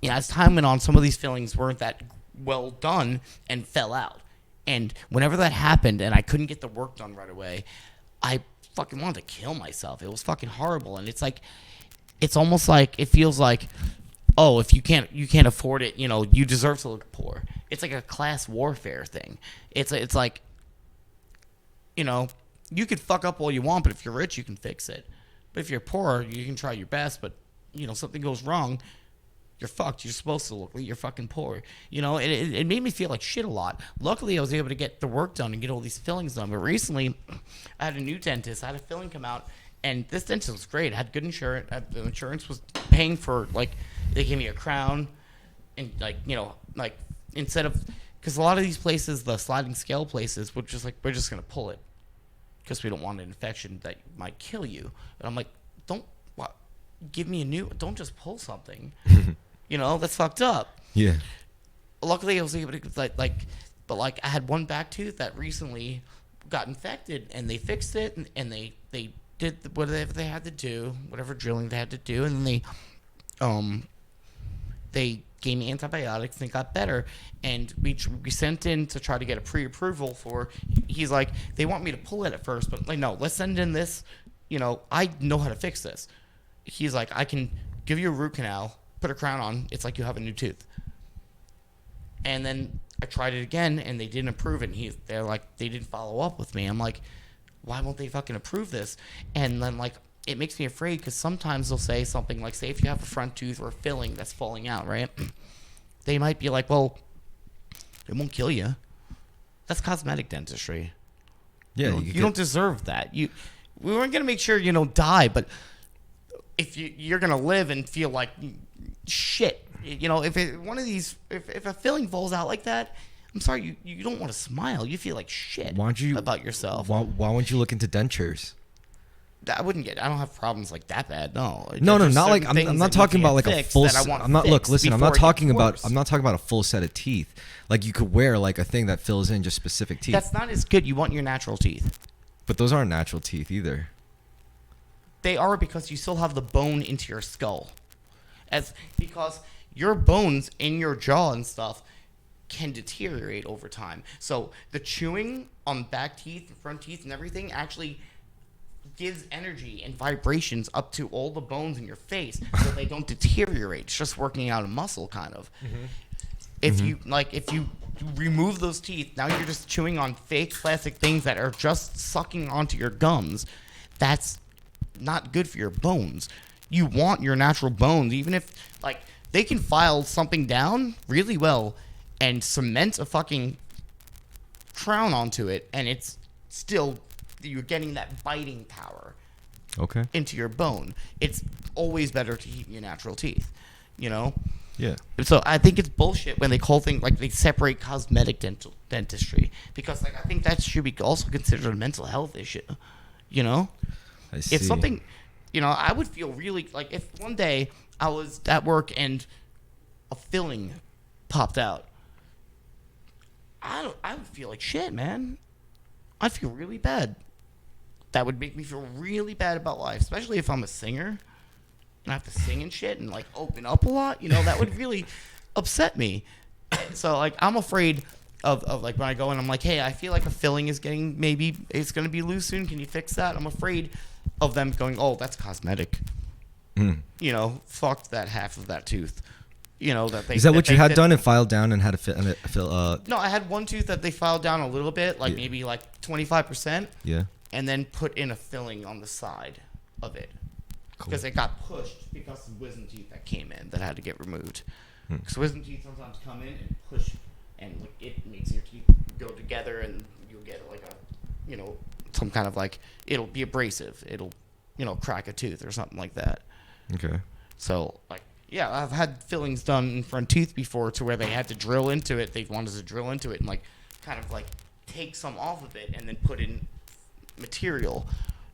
as time went on, some of these fillings weren't that well done and fell out. And whenever that happened and I couldn't get the work done right away, I fucking wanted to kill myself. It was fucking horrible. And it's like, it's almost like, it feels like, oh, if you can't afford it, you deserve to look poor. It's like a class warfare thing. It's like, you could fuck up all you want, but if you're rich, you can fix it. But if you're poor, you can try your best, but, something goes wrong, you're fucked. You're supposed to look like you're fucking poor. It made me feel like shit a lot. Luckily, I was able to get the work done and get all these fillings done. But recently, I had a new dentist. I had a filling come out, and this dentist was great. I had good insurance. The insurance was paying for, they gave me a crown, and, instead of, because a lot of these places, the sliding scale places, we're just going to pull it because we don't want an infection that might kill you. And I'm like, give me don't just pull something. That's fucked up. Yeah. Luckily, I was able to but I had one back tooth that recently got infected, and they fixed it, and they did whatever they had to do, whatever drilling they had to do, and then they gave me antibiotics and it got better. And we sent in to try to get a pre-approval for. He's like, they want me to pull it at first, but no, let's send in this. I know how to fix this. He's like, I can give you a root canal, put a crown on. It's like you have a new tooth. And then I tried it again, and they didn't approve it. And they're like, they didn't follow up with me. I'm like, why won't they fucking approve this? And then it makes me afraid because sometimes they'll say something like, say if you have a front tooth or a filling that's falling out, right? They might be like, well, it won't kill you. That's cosmetic dentistry. Yeah, you don't deserve that. We weren't gonna make sure you don't die, but if you're gonna live and feel like shit, if a filling falls out like that, I'm sorry, you don't want to smile. You feel like shit about yourself. Why won't you look into dentures? I don't have problems like that bad. No, not like I'm not talking about like a full. I'm not listen. I'm not talking about a full set of teeth. Like you could wear like a thing that fills in just specific teeth. That's not as good. You want your natural teeth. But those aren't natural teeth either. They are because you still have the bone into your skull. Because your bones in your jaw and stuff can deteriorate over time. So the chewing on back teeth, front teeth, and everything actually gives energy and vibrations up to all the bones in your face so they don't deteriorate. It's just working out a muscle kind of. Mm-hmm. If you remove those teeth, now you're just chewing on fake plastic things that are just sucking onto your gums. That's not good for your bones. You want your natural bones, even if they can file something down really well and cement a fucking crown onto it, and it's still you're getting that biting power into your bone. It's always better to keep your natural teeth, Yeah. So I think it's bullshit when they call things they separate cosmetic dentistry, because I think that should be also considered a mental health issue. I see. If something, I would feel really if one day I was at work and a filling popped out, I would feel like shit, man. I'd feel really bad. That would make me feel really bad about life, especially if I'm a singer and I have to sing and shit and open up a lot. That would really upset me. So I'm afraid of when I go in, I'm like, hey, I feel like a filling is maybe it's gonna be loose soon. Can you fix that? I'm afraid of them going, oh, that's cosmetic. Fuck that half of that tooth. Is that what you had done and filed down and had to fill? No, I had one tooth that they filed down a little bit, maybe 25%. Yeah. And then put in a filling on the side of it. because it got pushed because of wisdom teeth that came in that had to get removed. Because wisdom teeth sometimes come in and push, and like, it makes your teeth go together, and you'll get like a, you know, some kind of like, it'll be abrasive. It'll, you know, crack a tooth or something like that. Okay. So, like, yeah, I've had fillings done in front teeth before to where they had to drill into it. They wanted to drill into it and, like, kind of, like, take some off of it and then put in material.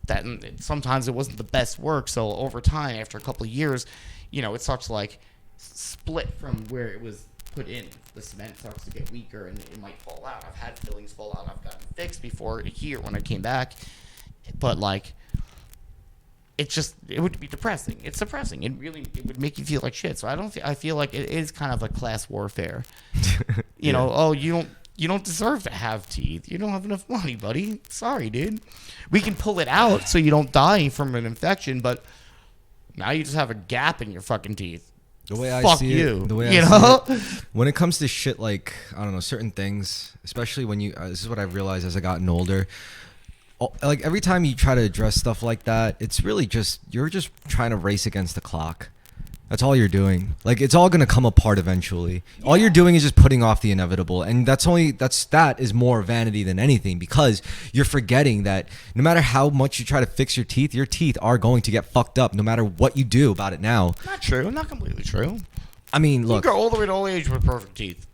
That sometimes it wasn't the best work. So, over time, after a couple of years, you know, it starts to, like, split from where it was put in. The cement starts to get weaker and it might fall out. I've had fillings fall out. I've gotten fixed before here when I came back. But, like, it would be depressing. It's depressing. It would make you feel like shit. So I feel like it is kind of a class warfare. You know, oh, you don't deserve to have teeth. You don't have enough money, buddy. Sorry, dude. We can pull it out so you don't die from an infection, but now you just have a gap in your fucking teeth. The way I Fuck see you. it, the way you I know? see it, when it comes to shit like, I don't know, certain things, especially when you, this is what I've realized as I gotten older. Like every time you try to address stuff like that, it's really just, you're just trying to race against the clock. That's all you're doing. Like, it's all going to come apart eventually. Yeah. All you're doing is just putting off the inevitable. And that is more vanity than anything, because you're forgetting that no matter how much you try to fix your teeth are going to get fucked up no matter what you do about it now. Not true. Not completely true. I mean, look. You go all the way to old age with perfect teeth.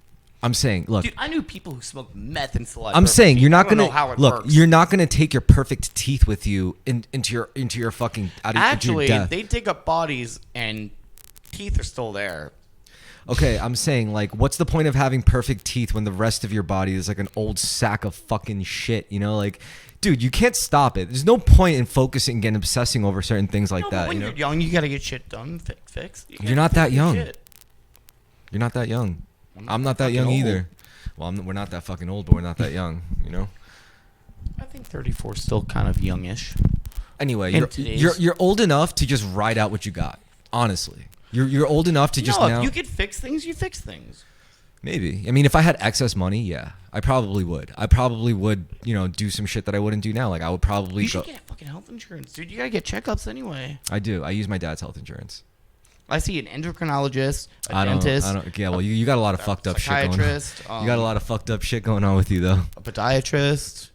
I'm saying, look. Dude, I knew people who smoked meth and still had I'm saying you're not gonna look. You're not gonna take your perfect teeth with you into your fucking Actually, into your death. they dig up bodies and teeth are still there. Okay, I'm saying, like, what's the point of having perfect teeth when the rest of your body is like an old sack of fucking shit? You know, like, dude, you can't stop it. There's no point in focusing and obsessing over certain things like that. But when you're young, you gotta get shit done, fixed. You're not that young. You're not that young. I'm not that young either. Well, we're not that fucking old, but we're not that young, you know? I think 34 is still kind of youngish. Anyway, you're old enough to just ride out what you got. Honestly. You're old enough to just now. If you could fix things, you fix things. Maybe. I mean, if I had excess money, yeah, I probably would. I probably would, you know, do some shit that I wouldn't do now. Like, I would probably You should get fucking health insurance, dude. You gotta get checkups anyway. I do. I use my dad's health insurance. I see an endocrinologist, a dentist. Yeah, well, you got a lot of fucked up shit going on. You got a lot of fucked up shit going on with you, though. A podiatrist,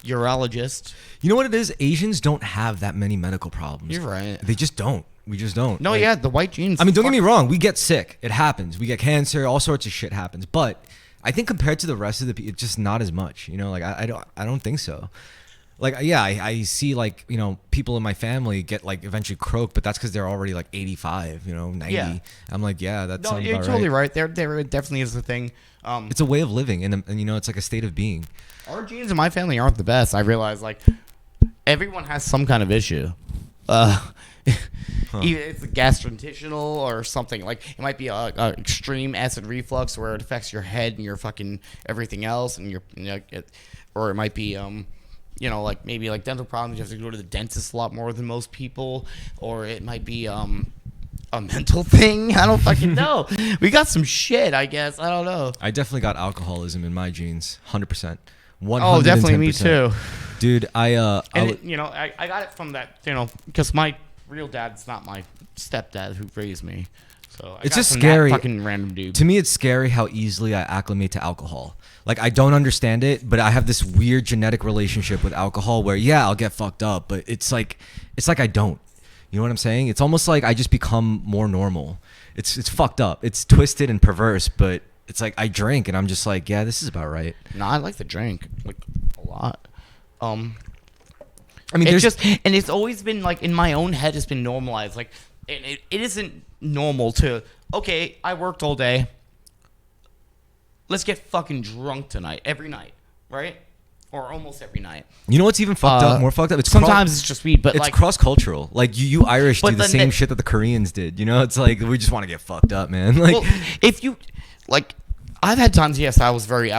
urologist. You know what it is? Asians don't have that many medical problems. You're right. They just don't. We just don't. No, yeah, the white genes. I mean, don't get me wrong. We get sick. It happens. We get cancer. All sorts of shit happens. But I think compared to the rest of the people, it's just not as much. You know, like I don't think so. Like, yeah, I see, like, you know, people in my family get, like, eventually croak, but that's because they're already, like, 85, you know, 90. Yeah. I'm like, yeah, that sounds about right. You're totally right. There definitely is a thing. It's a way of living, and, you know, it's like a state of being. Our genes in my family aren't the best. I realize, like, everyone has some kind of issue. Either it's gastrointestinal or something. Like, it might be a extreme acid reflux where it affects your head and your fucking everything else, and or it might be... you know, like maybe like dental problems. You have to go to the dentist a lot more than most people, or it might be a mental thing. I don't fucking know. We got some shit, I guess. I don't know. I definitely got alcoholism in my genes, 100%. 110%. Oh, definitely me too, dude. I got it from that, you know, because my real dad's not my stepdad who raised me. So it's just scary. Fucking random dude. To me, it's scary how easily I acclimate to alcohol. Like, I don't understand it, but I have this weird genetic relationship with alcohol where, yeah, I'll get fucked up, but it's like I don't. You know what I'm saying? It's almost like I just become more normal. It's fucked up. It's twisted and perverse, but it's like I drink and I'm just like, yeah, this is about right. No, I like to drink, like, a lot. I mean, it's just, and it's always been like in my own head, it's been normalized. Like, it isn't normal to, okay, I worked all day. Let's get fucking drunk tonight, every night, right? Or almost every night. You know what's even fucked up? More fucked up? Sometimes it's just weed, but it's like cross-cultural. Like you Irish do the same shit that the Koreans did. You know, it's like we just want to get fucked up, man. Like, well, if you like, I've had times. Yes, I was very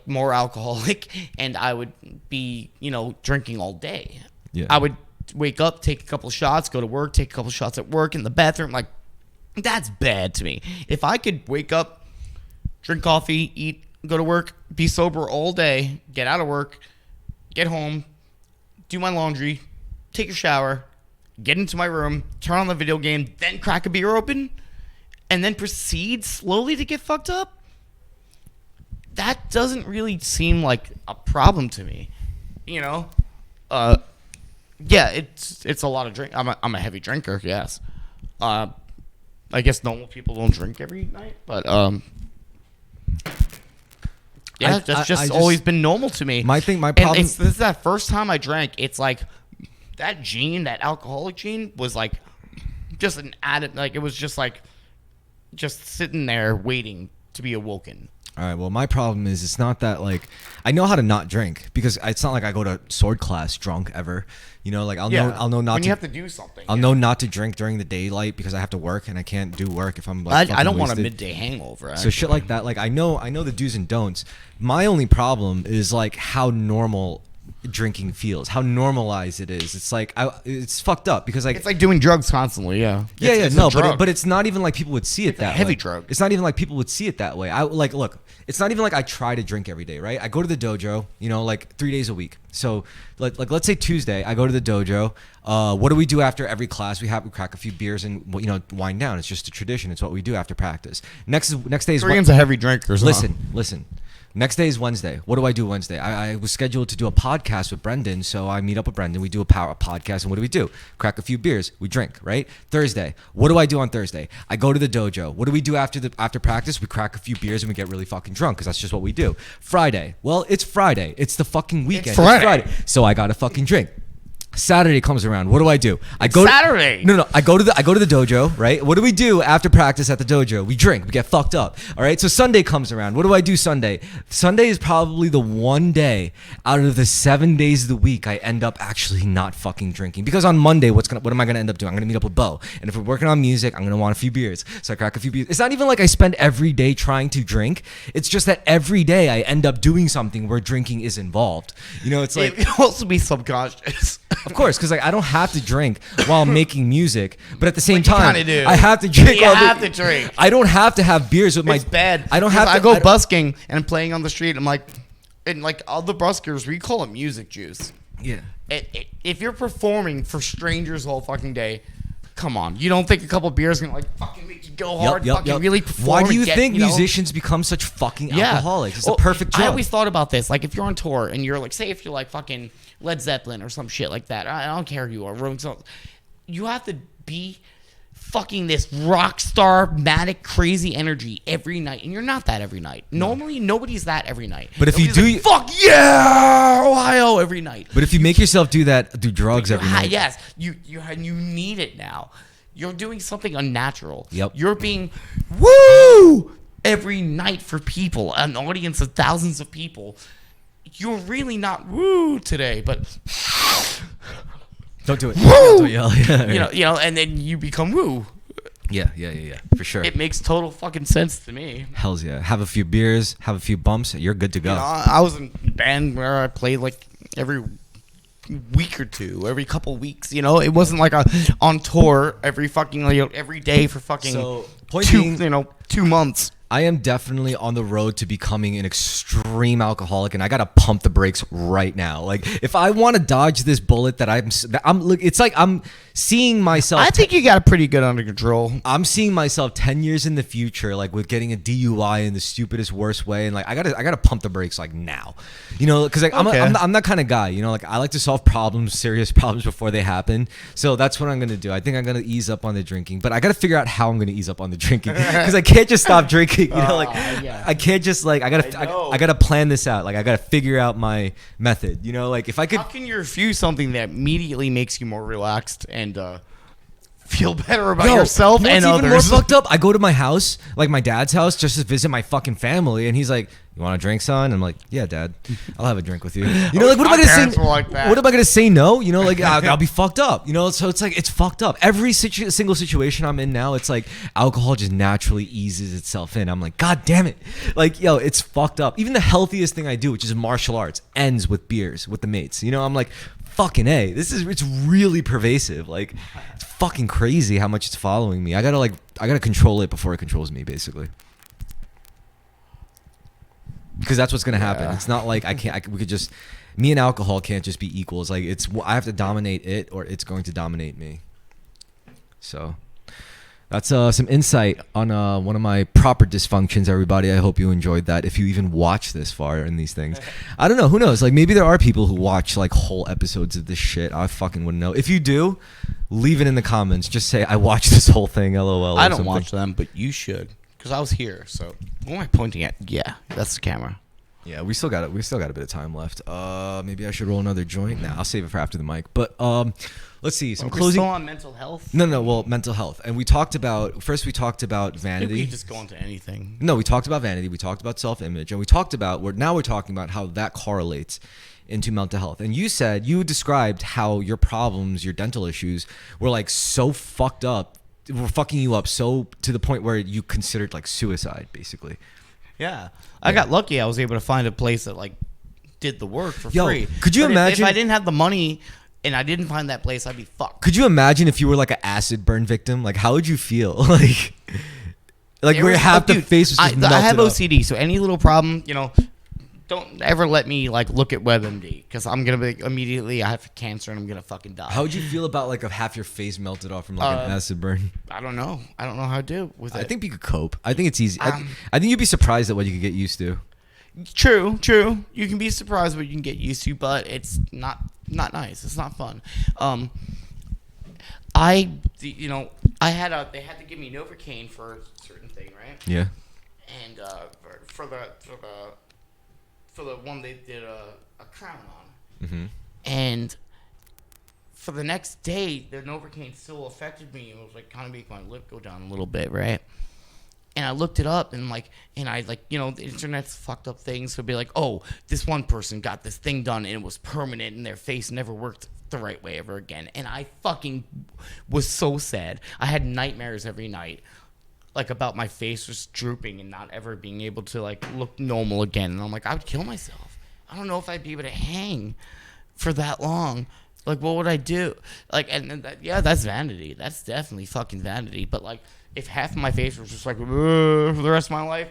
more alcoholic, and I would be, you know, drinking all day. Yeah. I would wake up, take a couple shots, go to work, take a couple shots at work in the bathroom. Like, that's bad to me. If I could wake up, drink coffee, eat, go to work, be sober all day, get out of work, get home, do my laundry, take a shower, get into my room, turn on the video game, then crack a beer open, and then proceed slowly to get fucked up, that doesn't really seem like a problem to me. You know? Yeah, it's a lot of drink. I'm a heavy drinker, yes. I guess normal people don't drink every night, but yeah, that's just always been normal to me. My problem. And this is that first time I drank. It's like that gene, that alcoholic gene, was like just an added. Like it was just sitting there waiting to be awoken. All right. Well, my problem is it's not that like I know how to not drink because it's not like I go to sword class drunk ever. You know, like I'll know not when to. You have to do something. I'll know not to drink during the daylight because I have to work and I can't do work if I'm like. I don't want a wasted. midday hangover. So shit like that. Like I know the do's and don'ts. My only problem is like how normal drinking feels, how normalized it is. It's like it's fucked up because like it's like doing drugs constantly. Yeah. It's no, a drug. but it's not even like people would see it that heavy way. drug. It's not even like people would see it that way. I like look. It's not even like I try to drink every day, right? I go to the dojo, you know, like 3 days a week. So like let's say Tuesday, I go to the dojo. What do we do after every class? We crack a few beers and wind down. It's just a tradition. It's what we do after practice. Next day is Koreans are heavy drinkers. Listen. Next day is Wednesday. What do I do Wednesday? I was scheduled to do a podcast with Brendan, so I meet up with Brendan. We do a podcast, and what do? Crack a few beers. We drink, right? Thursday. What do I do on Thursday? I go to the dojo. What do we do after practice? We crack a few beers and we get really fucking drunk because that's just what we do. Friday. Well, it's Friday. It's the fucking weekend. It's Friday. So I gotta fucking drink. Saturday comes around. What do? I go Saturday. I go to the dojo, right? What do we do after practice at the dojo? We drink. We get fucked up. All right? So Sunday comes around. What do I do Sunday? Sunday is probably the one day out of the 7 days of the week I end up actually not fucking drinking. Because on Monday, what am I going to end up doing? I'm going to meet up with Bo. And if we're working on music, I'm going to want a few beers. So I crack a few beers. It's not even like I spend every day trying to drink. It's just that every day I end up doing something where drinking is involved. You know, it's like it can also be subconscious. Of course, because like I don't have to drink while making music, but at the same you time, kinda do. I have to drink. You have to drink. I don't have to have beers with my. It's bad. I don't have to. I go busking and I'm playing on the street. I'm like, and like all the buskers, we call it music juice. Yeah. If you're performing for strangers all fucking day, come on. You don't think a couple beers gonna like fucking make you go hard, really perform? Why do you and think musicians become such fucking alcoholics? It's a perfect job. I always thought about this. Like if you're on tour and you're like, say if you're like fucking Led Zeppelin or some shit like that. I don't care who you are. Rolling Stones. You have to be fucking this rock star, manic, crazy energy every night, and you're not that every night. Normally, nobody's that every night. But if you do, like, fuck yeah, Ohio every night. But if you make yourself do drugs every night, yes, you need it now. You're doing something unnatural. Yep. You're being woo every night for people, an audience of thousands of people. You're really not woo today, but don't do it. Woo! Don't yell. Yeah, you know, and then you become woo. Yeah, for sure. It makes total fucking sense to me. Hells yeah. Have a few beers, have a few bumps, you're good to go. You know, I was in a band where I played like every week or two, every couple weeks. You know, it wasn't like on tour every fucking every day for fucking 2 months. I am definitely on the road to becoming an extreme alcoholic, and I gotta pump the brakes right now. Like, if I want to dodge this bullet it's like I'm seeing myself. I think you got it pretty good under control. I'm seeing myself 10 years in the future, like with getting a DUI in the stupidest, worst way, and like I gotta pump the brakes like now, you know, because like I'm that kind of guy, you know, like I like to solve serious problems before they happen. So that's what I'm gonna do. I think I'm gonna ease up on the drinking, but I gotta figure out how I'm gonna ease up on the drinking because I can't just stop drinking. You know, like I can't just like I gotta plan this out. Like I gotta figure out my method. You know, like if I could. How can you refuse something that immediately makes you more relaxed and feel better about yourself and others? Even more fucked up, I go to my house, like my dad's house, just to visit my fucking family, and he's like, "You want a drink, son?" I'm like, "Yeah, Dad, I'll have a drink with you." You know, like what am I gonna say? Like that. What am I gonna say? No, you know, like I'll be fucked up. You know, so it's like it's fucked up. Every single situation I'm in now, it's like alcohol just naturally eases itself in. I'm like, God damn it, like yo, it's fucked up. Even the healthiest thing I do, which is martial arts, ends with beers with the mates. You know, I'm like, fucking A, it's really pervasive. Like, it's fucking crazy how much it's following me. I gotta control it before it controls me, basically. because that's what's gonna happen. It's not like we could just, me and alcohol can't just be equals. Like I have to dominate it, or it's going to dominate me. So that's some insight on one of my proper dysfunctions, everybody. I hope you enjoyed that. If you even watch this far in these things, I don't know. Who knows? Like maybe there are people who watch like whole episodes of this shit. I fucking wouldn't know. If you do, leave it in the comments. Just say I watched this whole thing. LOL. I don't watch them, but you should, because I was here. So what am I pointing at? Yeah, that's the camera. Yeah, we still got it. We still got a bit of time left. Maybe I should roll another joint. Nah, I'll save it for after the mic. But let's see. Some closing. We're still on mental health. No. Well, mental health, and we talked about vanity. We just go into anything. No, we talked about vanity. We talked about self-image, and we talked about now we're talking about how that correlates into mental health. And you described how your problems, your dental issues, were like so fucked up, were fucking you up so to the point where you considered like suicide, basically. Yeah. I got lucky. I was able to find a place that like did the work for free. Could you imagine if I didn't have the money and I didn't find that place, I'd be fucked. Could you imagine if you were like an acid burn victim? Like, how would you feel? like where half the face was just melted I have up. OCD, so any little problem, don't ever let me like look at WebMD, because I'm gonna be immediately I have cancer and I'm gonna fucking die. How would you feel about like if half your face melted off from like an acid burn? I don't know how to do with it. I think you could cope. I think it's easy. I think you'd be surprised at what you could get used to. True. You can be surprised what you can get used to, but it's not nice. It's not fun. They had to give me Novocaine for a certain thing, right? Yeah. And for the one they did a crown on. Mm-hmm. And for the next day, the Novocaine still affected me. It was like kind of make my lip go down a little bit, right? And I looked it up, and the internet's fucked up things. So it'd be like, oh, this one person got this thing done, and it was permanent, and their face never worked the right way ever again. And I fucking was so sad. I had nightmares every night, like about my face just drooping and not ever being able to like look normal again. And I'm like, I would kill myself. I don't know if I'd be able to hang for that long. Like, what would I do? Like, that's vanity. That's definitely fucking vanity. But like, if half of my face was just like for the rest of my life,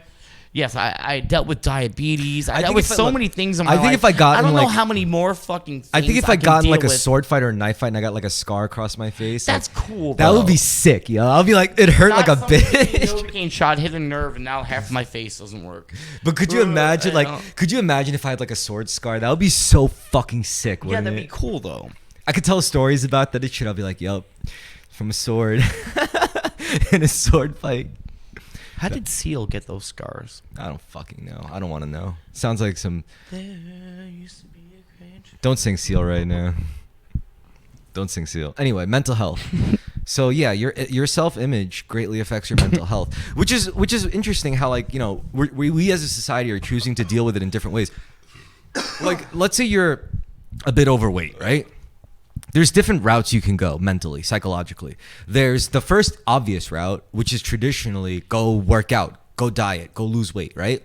yes, I dealt with diabetes. I dealt with so many things in my life. I think if I got, I don't know how many more fucking things I think if I got in like a with. sword fight or a knife fight and I got like a scar across my face, That's cool. That would be sick, yo. I'll be like, it hurt like a bitch. Novocaine shot hit a nerve, and now half of my face doesn't work. But could you imagine, could you imagine if I had like a sword scar? That would be so fucking sick. Yeah, that'd be cool though. I could tell stories about that shit. I'll be like, yup, from a sword in a sword fight. How did Seal get those scars? I don't fucking know. I don't want to know. Sounds like some. There used to be a great. Don't sing Seal right now. Don't sing Seal. Anyway, mental health. So yeah, your self-image greatly affects your mental health, which is interesting. How we as a society are choosing to deal with it in different ways. Like, let's say you're a bit overweight, right? There's different routes you can go mentally, psychologically. There's the first obvious route, which is traditionally go work out, go diet, go lose weight, right?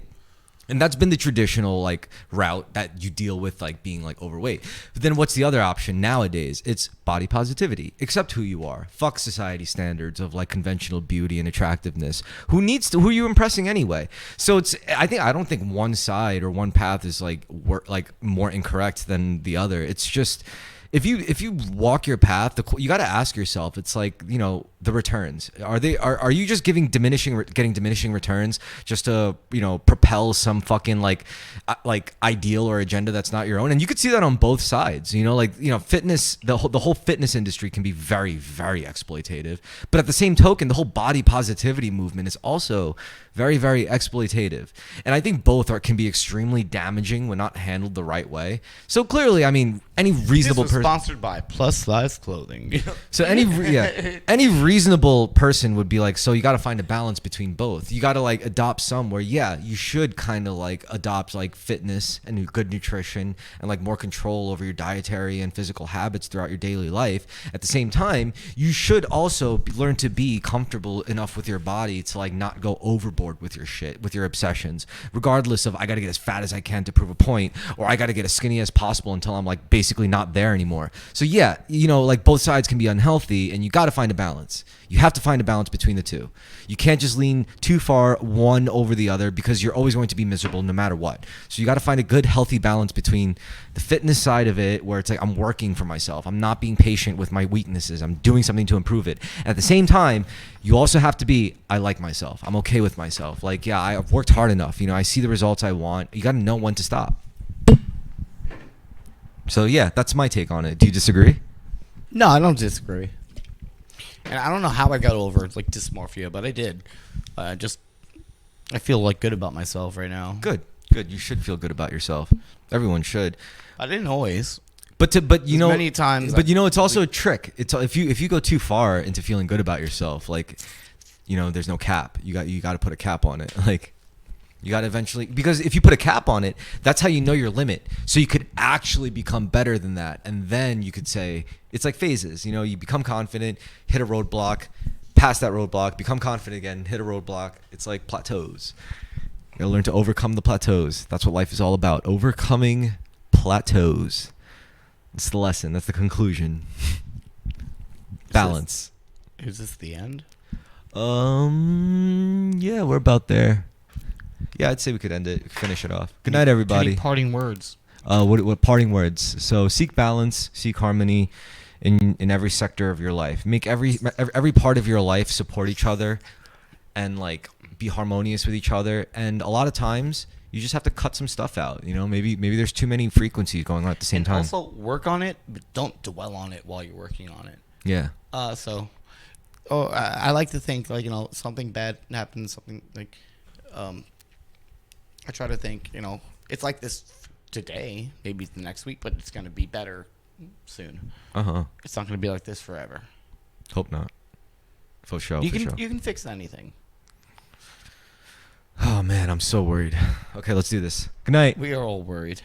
And that's been the traditional route that you deal with being overweight. But then what's the other option nowadays? It's body positivity. Accept who you are. Fuck society standards of conventional beauty and attractiveness. Who are you impressing anyway? So I don't think one side or one path is more incorrect than the other. It's just if you walk your path, you got to ask yourself. It's the returns. Are you just getting diminishing returns just to propel some fucking ideal or agenda that's not your own? And you could see that on both sides. Fitness. The whole fitness industry can be very, very exploitative. But at the same token, the whole body positivity movement is also very, very exploitative. And I think both can be extremely damaging when not handled the right way. So clearly, any reasonable person. Sponsored by Plus Size Clothing. So any reasonable person would be so you got to find a balance between both. You got to adopt some where you should kind of adopt fitness and good nutrition and more control over your dietary and physical habits throughout your daily life. At the same time, you should also learn to be comfortable enough with your body to not go overboard with your shit, with your obsessions, regardless of I got to get as fat as I can to prove a point, or I got to get as skinny as possible until I'm basically basically not there anymore. So yeah, you know, like both sides can be unhealthy, and you got to find a balance. You have to find a balance between the two. You can't just lean too far one over the other, because you're always going to be miserable no matter what. So you got to find a good, healthy balance between the fitness side of it, where it's like I'm working for myself. I'm not being patient with my weaknesses. I'm doing something to improve it. At the same time, you also have to be, I like myself. I'm okay with myself. Like, yeah, I've worked hard enough. You know, I see the results I want. You got to know when to stop. So yeah, that's my take on it. Do you disagree? No, I don't disagree. And I don't know how I got over like dysmorphia, but I did. I feel like good about myself right now. Good. You should feel good about yourself. Everyone should. I didn't always. But you know, many times. But you know, it's also a trick. It's if you go too far into feeling good about yourself, like, you know, there's no cap. You got to put a cap on it. Like, you got to eventually, because if you put a cap on it, that's how you know your limit. So you could actually become better than that. And then you could say, it's like phases. You know, you become confident, hit a roadblock, pass that roadblock, become confident again, hit a roadblock. It's like plateaus. You got to learn to overcome the plateaus. That's what life is all about. Overcoming plateaus. That's the lesson. That's the conclusion. Balance. Is this the end? Yeah, we're about there. Yeah, I'd say we could end it, finish it off. Good night, everybody. Any parting words? What parting words? So seek balance, seek harmony in every sector of your life. Make every part of your life support each other, and like be harmonious with each other. And a lot of times you just have to cut some stuff out. You know, maybe there's too many frequencies going on at the same time. Also work on it, but don't dwell on it while you're working on it. Yeah. I like to think, like, you know, something bad happens, something like, I try to think, you know, it's like this today, maybe the next week, but it's going to be better soon. It's not going to be like this forever. Hope not. For sure. You can fix anything. Oh man, I'm so worried. Okay, let's do this. Good night. We are all worried.